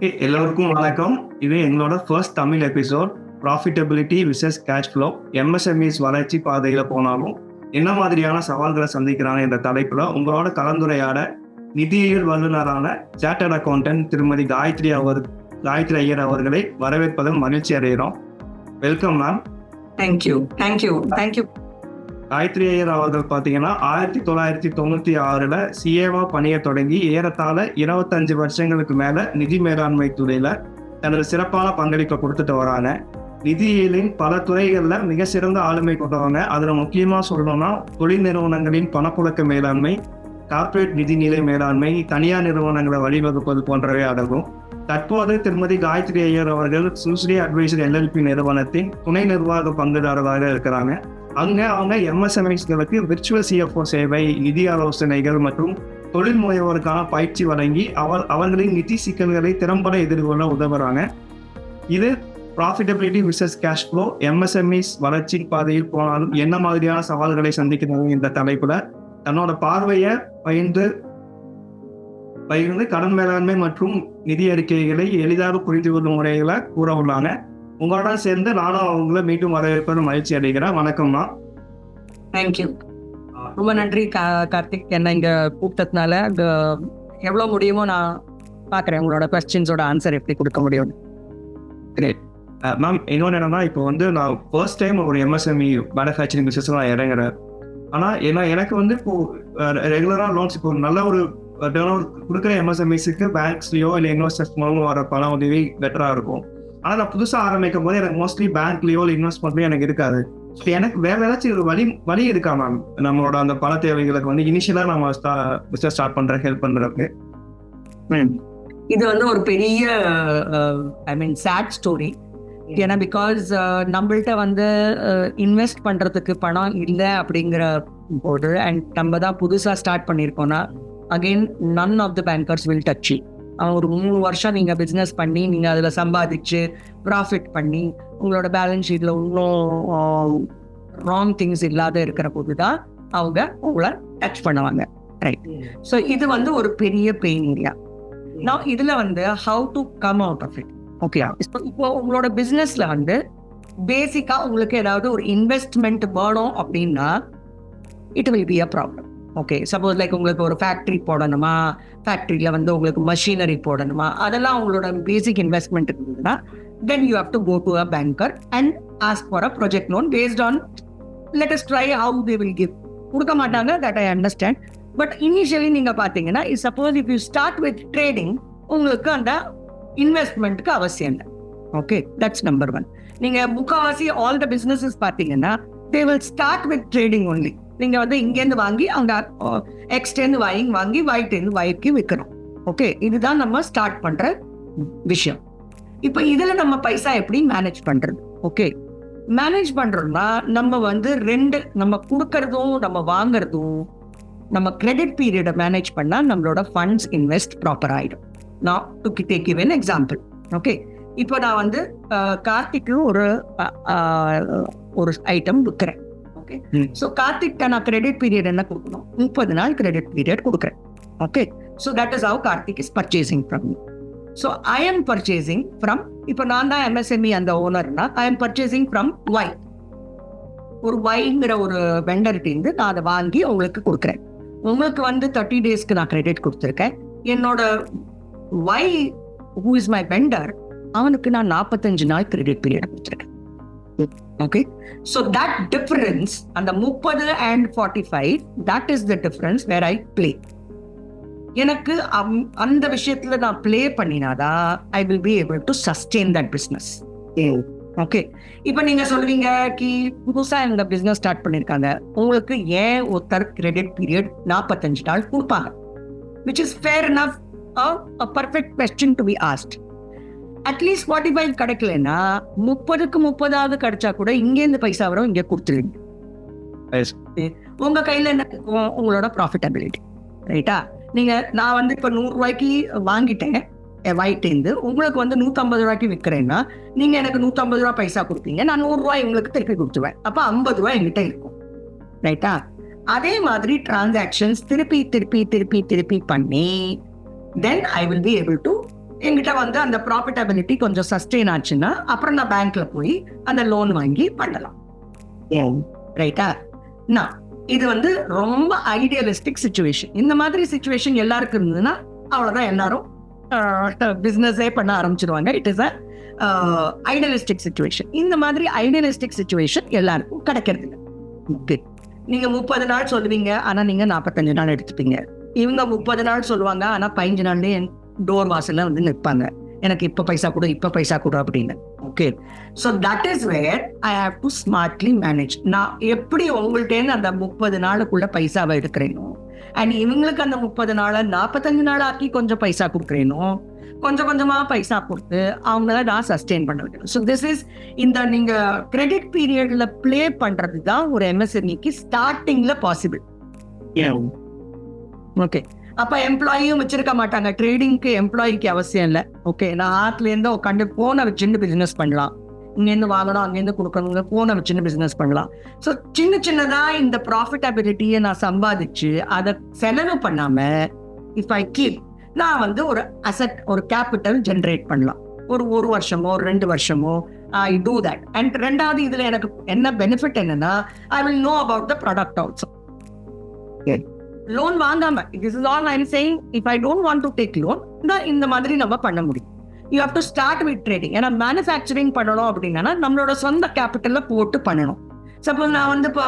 எல்லோருக்கும் வணக்கம். இது எங்களோட first Tamil episode. Profitability versus cash flow. MSMEs வளர்ச்சி பாதையில் போனாலும் என்ன மாதிரியான சவால்களை சந்திக்கிறாங்க என்ற தலைப்பில் உங்களோட கலந்துரையாட நிதியியல் வல்லுநரான சார்ட்டர்ட் அக்கௌண்டன்ட் திருமதி காயத்ரி ஐயர் அவர்களை வரவேற்பதில் மகிழ்ச்சி அடைகிறோம். Welcome ma'am. Thank you. Gayatri Iyer அவர்கள் பார்த்தீங்கன்னா 1996 சிஏவா பணியை தொடங்கி ஏறத்தாழ 25 வருஷங்களுக்கு மேல நிதி மேலாண்மை துறையில தனது சிறப்பான பங்களிப்பை கொடுத்துட்டு வராங்க. நிதியியலின் பல துறைகளில் மிக சிறந்த ஆளுமை கொண்டவங்க. அதுல முக்கியமா சொல்லணும்னா தொழில் நிறுவனங்களின் பணப்புழக்க மேலாண்மை, கார்ப்பரேட் நிதிநிலை மேலாண்மை, தனியார் நிறுவனங்களை வழிவகுப்பது போன்றவை அடங்கும். தற்போது திருமதி காயத்ரி ஐயர் அவர்கள் சூஸ்ரி அட்வைசர் எல்எல்பி நிறுவனத்தின் துணை நிர்வாக பங்குதாரராக இருக்கிறாங்க. அவங்க எம்எஸ்எம்இஸ்களுக்கு விர்ச்சுவல் சிஎஃப்ஓ சேவை, நிதி ஆலோசனைகள் மற்றும் தொழில் முனைவோருக்கான பயிற்சி வழங்கி அவர்களின் நிதி சிக்கல்களை திறம்பட எதிர்கொள்ள உதவுறாங்க. இது profitability versus cash flow, MSMEs வளர்ச்சி பாதையில் போனாலும் என்ன மாதிரியான சவால்களை சந்திக்கிறாங்க என்ற தலைப்புல தன்னோட பார்வையை பகிர்ந்து கடன் மேலாண்மை மற்றும் நிதி அறிக்கைகளை எளிதாக புரிந்து கொள்ளும் முறைகளை கூற உள்ளாங்க. உங்களோட சேர்ந்து நானும் அவங்கள மீண்டும் வரவேற்பது மகிழ்ச்சி அடைகிறேன். வணக்கம்மா. தேங்க்யூ. ரொம்ப நன்றி கார்த்திக், என்ன இங்க கூப்பிட்டதுனால. எவ்வளோ முடியுமோ நான் பார்க்குறேன் உங்களோட கொஸ்டின்ஸோட ஆன்சர் எப்படி கொடுக்க முடியும். Great ma'am. இன்னொன்று என்னன்னா, இப்போ நான் ஃபர்ஸ்ட் டைம் ஒரு எம்எஸ்எம்இ மேனுஃபேக்சரிங் பிஸ்னஸ் நான் இறங்குறேன். ஆனால் எனக்கு இப்போ ரெகுலராக லோன்ஸ் இப்போ நல்ல ஒரு கொடுக்குற எம்எஸ்எம்இஸுக்கு பேங்க்ஸ்லையோ இல்லை இன்வெஸ்டர்ஸ் மூலமாக வர பண உதவி பெட்டராக இருக்கும். ஆனால் நான் புதுசாக ஆரம்பிக்கும் போது எனக்கு மோஸ்ட்லி பேங்க்லேயோ இல்லை இன்வெஸ்ட்மெண்ட்லையோ எனக்கு இருக்காது. எனக்கு வேற ஏதாச்சும் ஒரு வழி இருக்கா மேம்? நம்மளோட அந்த பண தேவைகளுக்கு இனிஷியலாக நம்ம பிஸ்னஸ் ஸ்டார்ட் பண்ணுறேன், ஹெல்ப் பண்ணுறதுக்கு. இது ஒரு பெரிய சேட் ஸ்டோரி. ஏன்னா பிகாஸ் நம்மள்கிட்ட இன்வெஸ்ட் பண்ணுறதுக்கு பணம் இல்லை அப்படிங்கிற போது, அண்ட் நம்ம தான் புதுசாக ஸ்டார்ட் பண்ணியிருக்கோம்னா again none of the bankers will touch you. ஒரு 3 வருஷம் நீங்கள் பிஸ்னஸ் பண்ணி நீங்கள் அதில் சம்பாதிச்சு ப்ராஃபிட் பண்ணி உங்களோட பேலன்ஸ் ஷீட்டில் இன்னும் ராங் திங்ஸ் இல்லாத இருக்கிற போது தான் அவங்க உங்களை டச் பண்ணுவாங்க. ரைட். ஸோ இது ஒரு பெரிய பெயின் ஏரியா. நான் இதில் how to come out of it. Okay, இப்போ உங்களோட பிஸ்னஸில் பேசிக்காக உங்களுக்கு ஏதாவது ஒரு இன்வெஸ்ட்மெண்ட் வேணும் அப்படின்னா it will be a problem. Okay, suppose like உங்களுக்கு ஒரு ஃபேக்ட்ரி போடணுமா, ஃபேக்ட்ரியில் உங்களுக்கு மஷினரி போடணுமா, அதெல்லாம் உங்களோட பேசிக் இன்வெஸ்ட்மெண்ட் இருக்குதுன்னா then you have to go to a banker and ask for a project loan based on let us try how they will give. கொடுக்க மாட்டாங்க, that I understand. But initially நீங்கள் பார்த்தீங்கன்னா suppose if you start with trading உங்களுக்கு அந்த இன்வெஸ்ட்மெண்ட்டுக்கு அவசியம் இல்லை. Okay, that's number 1. நீங்கள் முக்கால்வாசி ஆல் த பிஸ்னஸஸ் பார்த்தீங்கன்னா they will start with trading only. நீங்கள் இங்கேருந்து வாங்கி அங்கே எக்ஸ்டேருந்து வாங்கி ஒயிட்டேருந்து ஒயிட்க்கு விற்கிறோம். ஓகே, இதுதான் நம்ம ஸ்டார்ட் பண்ணுற விஷயம். இப்போ இதில் நம்ம பைசா எப்படி மேனேஜ் பண்ணுறது? ஓகே, மேனேஜ் பண்ணுறோம்னா நம்ம நம்ம கொடுக்கறதும் நம்ம வாங்குறதும் நம்ம கிரெடிட் பீரியடை மேனேஜ் பண்ணால் நம்மளோட ஃபண்ட்ஸ் இன்வெஸ்ட் ப்ராப்பர் ஆகிடும். நான் to take give an example. Okay, இப்போ நான் கார்த்திக்கு ஒரு ஐட்டம் விற்கிறேன். ஓகே, ஸோ கார்த்திக் நான் கிரெடிட் பீரியட் என்ன கொடுக்கணும்? 30 நாள் கிரெடிட் பீரியட் கொடுக்குறேன். Okay, so that is how Karthik is purchasing from me. So I am purchasing from, இப்போ நான் தான் எம்எஸ்எம்இ அந்த ஓனர்னா I am purchasing from Y. ஒரு ஒய்ங்கிற ஒரு வெண்டர்கிட்டேருந்து நான் அதை வாங்கி உங்களுக்கு கொடுக்குறேன். உங்களுக்கு 30 டேஸ்க்கு நான் கிரெடிட் கொடுத்துருக்கேன். என்னோட Y who is my vendor, அவனுக்கு நான் 45 நாள் கிரெடிட் பீரியட் கொடுத்துருக்கேன். Okay, so that difference and the 30 and 45, that is the difference where I play. எனக்கு அந்த விஷயத்துல நான் ப்ளே பண்ணினாதான் I will be able to sustain that business. Okay, இப்போ நீங்க சொல்லுவீங்க கி புதுசா இந்த பிசினஸ் ஸ்டார்ட் பண்ணிருக்காங்க, உங்களுக்கு ஏன் ஒருத்தர் கிரெடிட் பீரியட் 45 நாள் கொடுப்பாங்க? which is fair enough, a perfect question to be asked. At least 45 கிடைக்கலன்னா 30க்கு 30 கிடைச்சா கூட இங்கேருந்து பைசா வரும், இங்கே கொடுத்துருவீங்க. உங்க கையில என்ன இருக்கும்? உங்களோட ப்ராஃபிட்டபிலிட்டி. ரைட்டா? நான் இப்போ 100 ரூபாய்க்கு வாங்கிட்டேன் ஒயிட்டேந்து, உங்களுக்கு 150 ரூபாய்க்கு விற்கிறேன்னா நீங்க எனக்கு 150 ரூபாய் பைசா கொடுப்பீங்க, நான் 100 ரூபாய் உங்களுக்கு திருப்பி கொடுத்துருவேன். அப்ப 50 ரூபாய் என்கிட்ட இருக்கும். ரைட்டா? அதே மாதிரி டிரான்சாக்ஷன்ஸ் திருப்பி திருப்பி திருப்பி திருப்பி பண்ணி then I will be able to என்கிட்ட வந்து அந்த ப்ராஃபிட்டபிலிட்டி கொஞ்சம் சஸ்டெயின் ஆச்சுன்னா அப்புறம் நான் பேங்க்ல போய் அந்த லோன் வாங்கி பண்ணலாம். ரைட்டா? நான் இது வந்து ரொம்ப ஐடியலிஸ்டிக் சுச்சுவேஷன். இந்த மாதிரி சுச்சுவேஷன் எல்லாருக்கும் இருந்ததுன்னா அவ்வளவுதான், எல்லாரும் பிசினஸே பண்ண ஆரம்பிச்சிருவாங்க. It is a idealistic situation. இந்த மாதிரி ஐடியலிஸ்டிக் சுச்சுவேஷன் எல்லாருக்கும் கிடைக்கிறது இல்லை. நீங்க 30 நாள் சொல்லுவீங்க, ஆனா நீங்க 45 நாள் எடுத்துப்பீங்க. இவங்க 30 நாள் சொல்லுவாங்க, ஆனா 15 நாள்லயே டோர் வாசல்ல வந்து நிற்பாங்க, எனக்கு இப்ப பைசா கொடு இப்ப பைசா கொடு அப்படின்னு. Okay, so that is where I have to smartly manage. நான் எப்படி உங்கள்கிட்ட அந்த 30 நாளுக்குள்ள பைசாவை எடுக்கிறேனோ அண்ட் இவங்களுக்கு அந்த 30 நாளை 45 நாள் ஆக்கி கொஞ்சம் பைசா கொடுக்குறேனோ, கொஞ்சம் கொஞ்சமா பைசா கொடுத்து அவங்கள நான் சஸ்டெயின் பண்ண வைக்கணும். ஸோ திஸ் இஸ் இந்த நீங்க கிரெடிட் பீரியட்ல பிளே பண்றது தான் ஒரு எம்எஸ்எம்இக்கு ஸ்டார்டிங்ல பாசிபிள். ஓகே, அப்ப எம்ப்ளாயும் வச்சிருக்க மாட்டாங்க. ட்ரேடிங்க்கு எம்ப்ளாய்க்கு அவசியம் இல்லை. ஓகே, நான் ஆத்துல இருந்து உட்காந்து போனை வச்சுட்டு பிசினஸ் பண்ணலாம். இங்கேருந்து வாங்கணும், அங்கேருந்து கொடுக்கணுங்க, போனை வச்சுன்னு பிசினஸ் பண்ணலாம். ஸோ சின்ன சின்னதா இந்த ப்ராஃபிட்டபிலிட்டியை நான் சம்பாதிச்சு அதை செலவு பண்ணாம இஃப் ஐ கீப், நான் வந்து ஒரு அசெட், ஒரு கேபிட்டல் ஜென்ரேட் பண்ணலாம். ஒரு வருஷமோ 2 வருஷமோ ஐ டூ தட். அண்ட் ரெண்டாவது இதுல எனக்கு என்ன பெனிஃபிட் என்னன்னா, I will know about the product also. Loan வாங்காம, this is all I am saying, if I don't want to take loan, இந்த மாதிரி நம்ம பண்ண முடியும். You have to start with trading. ஏன்னா மேனுஃபேக்சரிங் பண்ணணும் அப்படின்னா நம்மளோட சொந்த கேபிட்டல்ல போட்டு பண்ணணும். சப்போஸ் நான் வந்து இப்போ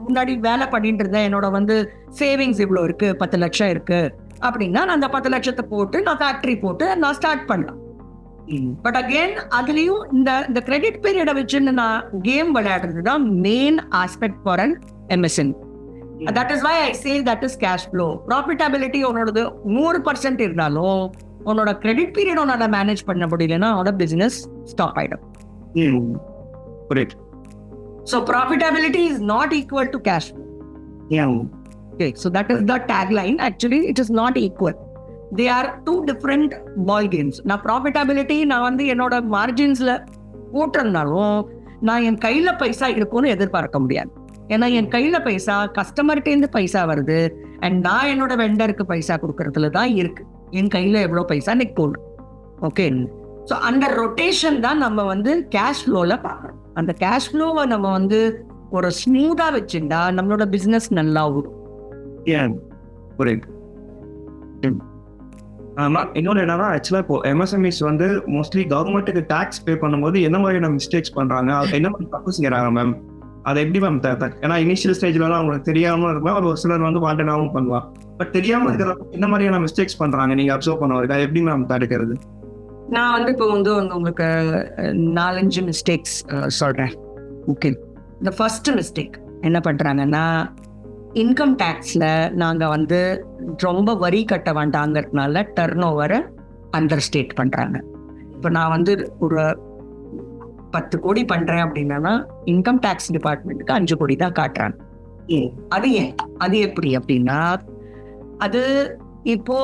முன்னாடி வேலை பண்ணிட்டு இருந்தேன், என்னோட வந்து சேவிங்ஸ் இவ்வளோ இருக்கு, 10 லட்சம் இருக்கு அப்படின்னா நான் அந்த 10 லட்சத்தை போட்டு நான் ஃபேக்டரி போட்டு நான் ஸ்டார்ட் பண்ணலாம். பட் அகெயின் அதுலயும் இந்த கிரெடிட் பீரியடை வச்சுன்னு நான் கேம் விளையாடுறது தான் main aspect for an MSME. That is why I say that is cash flow. Profitability உன்னோடது 100% இருந்தாலும் உன்னோட கிரெடிட் பீரியட் உன்னோட மேனேஜ் பண்ண முடியலன்னா உன்னோட பிசினஸ் ஸ்டாப் ஆயிடும். So profitability is not equal to cash flow. Okay, so that is the tagline. Actually, it is not equal. They are two different ball games. நான் profitability நான் வந்து என்னோட மார்ஜின்ஸ்ல போட்டிருந்தாலும் நான் என் கையில பைசா இருக்கும்னு எதிர்பார்க்க முடியாது. ஏன்னா என் கையில பைசா கஸ்டமர்கிட்டேருந்து பைசா வருது அண்ட் நான் என்னோட வெண்டருக்கு பைசா கொடுக்கறதுல தான் இருக்கு. என் கையில எவ்வளவு பைசா நிற்கும். ஓகே, ஸோ அந்த ரொட்டேஷன் தான் நம்ம வந்து கேஷ் ஃப்ளோல பார்க்கறோம். அந்த கேஷ் ஃப்ளோவை நம்ம வந்து ஒரு ஸ்மூதா வச்சுட்டா நம்மளோட பிசினஸ் நல்லா ஓடும். இன்னொன்று என்னன்னா, ஆக்சுவலா இப்போ எம்எஸ்எம்இஸ் வந்து மோஸ்ட்லி கவர்மெண்ட்டுக்கு டாக்ஸ் பே பண்ணும்போது என்ன மாதிரியான மிஸ்டேக்ஸ் பண்றாங்க, என்ன மாதிரி தப்பு செய்யறாங்க மேம், அதை எப்படி மேம் ஏன்னா இனிஷியல் ஸ்டேஜ்லாம் அவங்களுக்கு தெரியாம இருக்கும், ஒரு சிலர் வந்து வாண்டனாகவும் பண்ணுவான். பட் தெரியாம இருக்கிறப்ப என்ன மாதிரியான மிஸ்டேக்ஸ் பண்றாங்க நீங்க அப்சர்வ் பண்ணுவாங்க, எப்படி மேம் தடுக்கிறது? நான் வந்து இப்போ வந்து உங்களுக்கு 4-5 மிஸ்டேக்ஸ் சொல்றேன். ஓகே, இந்த ஃபர்ஸ்ட் மிஸ்டேக் என்ன பண்றாங்கன்னா, இன்கம் டேக்ஸ்ல நாங்க வந்து ரொம்ப வரி கட்ட வேண்டாங்கிறதுனால டர்ன் ஓவரை அண்டர் ஸ்டேட் பண்றாங்க. இப்போ நான் வந்து ஒரு 10 கோடி பண்றேன் அப்படின்னா இன்கம் டேக்ஸ் டிபார்ட்மெண்ட்டுக்கு 5 கோடி தான் காட்டுறாங்க. அது ஏன், அது எப்படி அப்படின்னா, அது இப்போ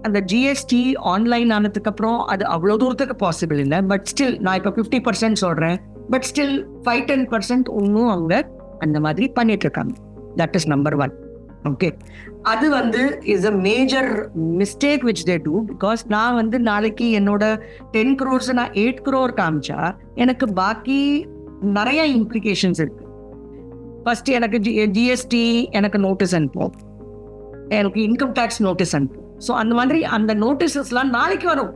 அந்த ஜிஎஸ்டி ஆன்லைன் ஆனதுக்கு அப்புறம் அது அவ்வளோ தூரத்துக்கு பாசிபிள் இல்லை. பட் ஸ்டில் நான் இப்போ 50% சொல்றேன், பட் ஸ்டில் 5-10% இன்னும் அவங்க அந்த மாதிரி பண்ணிட்டு இருக்காங்க. That is number 1. ஓகே, அது வந்து is a major mistake which they do. Because நான் வந்து நாளைக்கு என்னோட 10 crores நான் 8 crore காமிச்சா எனக்கு பாக்கி நிறைய இம்ப்ளிகேஷன்ஸ் இருக்கு. ஃபர்ஸ்ட் எனக்கு ஜிஎஸ்டி எனக்கு நோட்டீஸ் அனுப்பும், எனக்கு இன்கம் டேக்ஸ் நோட்டீஸ் அனுப்பும். ஸோ அந்த மாதிரி அந்த நோட்டீஸஸ்லாம் நாளைக்கு வரும்,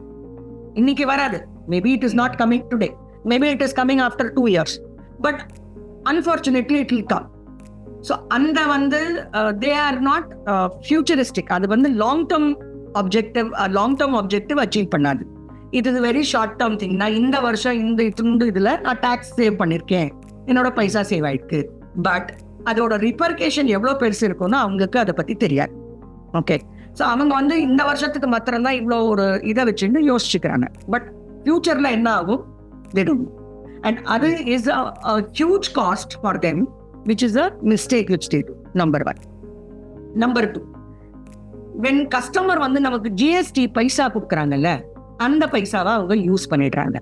இன்னைக்கு வராது. Maybe it is not coming today, maybe it is coming after 2 years, but unfortunately it will come. So அந்த வந்து தே ஆர் நாட் ஃபியூச்சரிஸ்டிக். அது வந்து லாங் டேர்ம் ஆப்ஜெக்டிவ் அச்சீவ் பண்ணாது. இது is very short term thing. நான் இந்த வருஷம் இந்த இதுல நான் டாக்ஸ் சேவ் பண்ணிருக்கேன், என்னோட பைசா சேவ் ஆயிருக்கு. பட் அதோட ரிப்பர்கேஷன் எவ்வளோ பெருசு இருக்கும்னா அவங்களுக்கு அதை பத்தி தெரியாது. ஓகே, ஸோ அவங்க வந்து இந்த வருஷத்துக்கு மாத்திரம் தான் இவ்வளோ ஒரு இதை வச்சுன்னு யோசிச்சுக்கிறாங்க. பட் ஃபியூச்சர்ல என்ன ஆகும் தெரியும். அண்ட் அது is a huge cost for them, which is a mistake which they do. Number 1. Number 2, when customer வந்து நமக்கு ஜிஎஸ்டி பைசா கொடுக்குறாங்கல்ல, அந்த பைசாவை அவங்க யூஸ் பண்ணிடுறாங்க.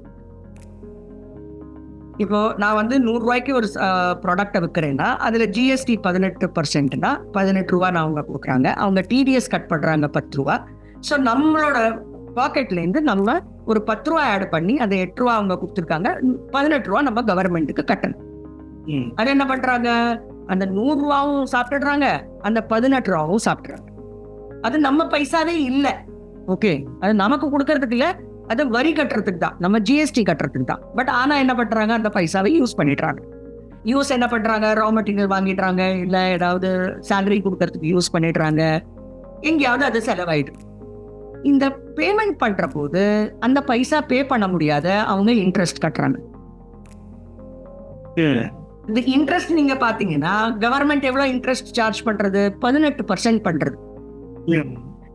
இப்போ நான் வந்து 100 ரூபாய்க்கு ஒரு ப்ராடக்டை விற்கிறேன்னா அதுல ஜிஎஸ்டி 18%னா 18 ரூபா நான் அவங்க கொடுக்குறாங்க. அவங்க டிடிஎஸ் கட் பண்றாங்க 10 ரூபா. ஸோ நம்மளோட பாக்கெட்லேருந்து நம்ம ஒரு 10 ரூபா ஆட் பண்ணி அதை 8 ரூபா அவங்க கொடுத்துருக்காங்க, 18 ரூபா நம்ம கவர்மெண்ட்டுக்கு கட்டணும். அது என்ன பண்றாங்க, அந்த 100 ரூபாவும் சாப்பிட்டுடுறாங்க, அந்த 18 ரூபாவும் சாப்பிட்றாங்க. அது நம்ம பைசாவே இல்லை. ஓகே, அது நமக்கு கொடுக்கறதுக்கு இல்லை, அது வரி கட்டுறதுக்கு தான், நம்ம ஜிஎஸ்டி கட்டுறதுக்கு தான். பட் ஆனா என்ன பண்றாங்க, அந்த பைசாவை யூஸ் பண்ணிடுறாங்க. என்ன பண்றாங்க, ரா மெட்டீரியல் வாங்கிடுறாங்க, இல்ல ஏதாவது சேலரி கொடுக்கறதுக்கு யூஸ் பண்ணிடுறாங்க, எங்கேயாவது அது செலவாயிடும். இந்த பேமெண்ட் பண்ற போது அந்த பைசா பே பண்ண முடியாத அவங்க இன்ட்ரெஸ்ட் கட்டுறாங்க. இந்த இன்ட்ரெஸ்ட் நீங்க பாத்தீங்கன்னா கவர்மெண்ட் எவ்வளவு இன்ட்ரெஸ்ட் சார்ஜ் பண்றது, 18% பண்றது.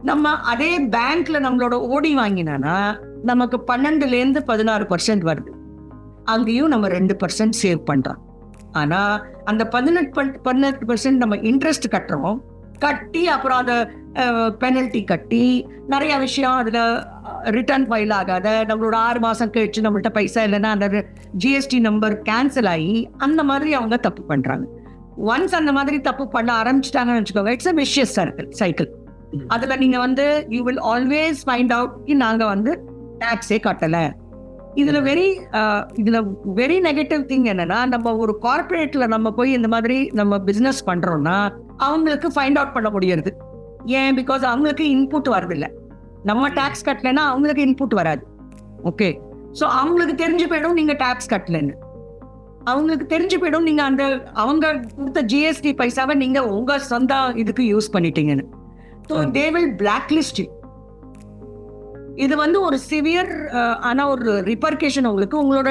நம்ம அதே பேங்க்ல நம்மளோட ஓடி வாங்கினா நமக்கு 12% 16% வருது. அங்கேயும் நம்ம 2% சேவ் பண்றோம். ஆனா அந்த 18% நம்ம இன்ட்ரெஸ்ட் கட்டுறோம், கட்டி அப்புறம் அதை பெனல்டி கட்டி நிறைய விஷயம் அதுல ரிட்டர்ன் ஃபைல் ஆகாத, நம்மளோட 6 மாசம் கழிச்சு நம்மள்ட்ட பைசா இல்லைன்னா அந்த ஜிஎஸ்டி நம்பர் கேன்சல் ஆகி அந்த மாதிரி அவங்க தப்பு பண்றாங்க. ஒன்ஸ் அந்த மாதிரி தப்பு பண்ண ஆரம்பிச்சிட்டாங்கன்னு வச்சுக்கோங்க, இட்ஸ் a vicious சைக்கிள். அதுல நீங்க வந்து you will always find out நாங்க வந்து டாக்ஸே கட்டல. இதுல வெரி நெகட்டிவ் திங் என்னன்னா, நம்ம ஒரு கார்பரேட்ல நம்ம போய் இந்த மாதிரி நம்ம பிசினஸ் பண்றோம்னா அவங்களுக்கு ஃபைண்ட் அவுட் பண்ண முடியாது. ஏன்? பிகாஸ் அவங்களுக்கு இன்புட் வருது இல்லை. நம்ம டாக்ஸ் கட்டலைன்னா அவங்களுக்கு இன்புட் வராது. ஓகே, ஸோ அவங்களுக்கு தெரிஞ்சு போயிடும் நீங்க டாக்ஸ் கட்டலன்னு. அவங்களுக்கு தெரிஞ்சு போயிடும் நீங்க அந்த அவங்க கொடுத்த ஜிஎஸ்டி பைசாவை நீங்க உங்க சொந்த இதுக்கு யூஸ் பண்ணிட்டீங்கன்னு. So they will blacklist you. இது வந்து ஒரு சிவியர் ஆனா ஒரு ரிப்பர்கேஷன் உங்களுக்கு. உங்களோட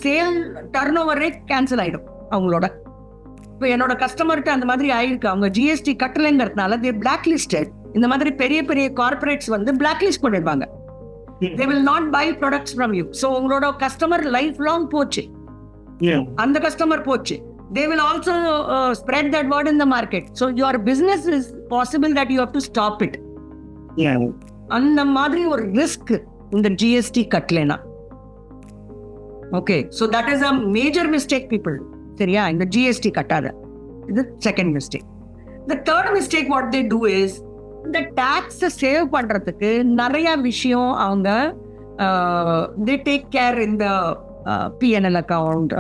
sale turn over rate cancel ஆயிடும் அவங்களோட. இப்போ என்னோட கஸ்டமர்கிட்ட அந்த மாதிரி ஆயிருக்கு, அவங்க ஜிஎஸ்டி கட்டலைங்கிறதுனால தே பிளாக்லிஸ்டட். இந்த மாதிரி பெரிய பெரிய கார்பரேட்ஸ் வந்து பிளாக்லிஸ்ட் பண்ணிடுவாங்க. They will not buy products from you. So உங்களோட கஸ்டமர் லைஃப் லாங் போச்சு, அந்த கஸ்டமர் போச்சு. They will also spread that word in the market. So your business is possible that you have to stop it. அந்த மாதிரி ஒரு risk இந்த GST கட்டலைனா. Okay, so that is a major mistake people. சரியா? இந்த GST கட்டாத, இது second mistake. The third mistake what they do is, இந்த டாக்ஸை சேவ் பண்றதுக்கு நிறைய விஷயம் அவங்க தே டேக் கேர் இந்த பிஎன்எல் அக்கௌண்ட்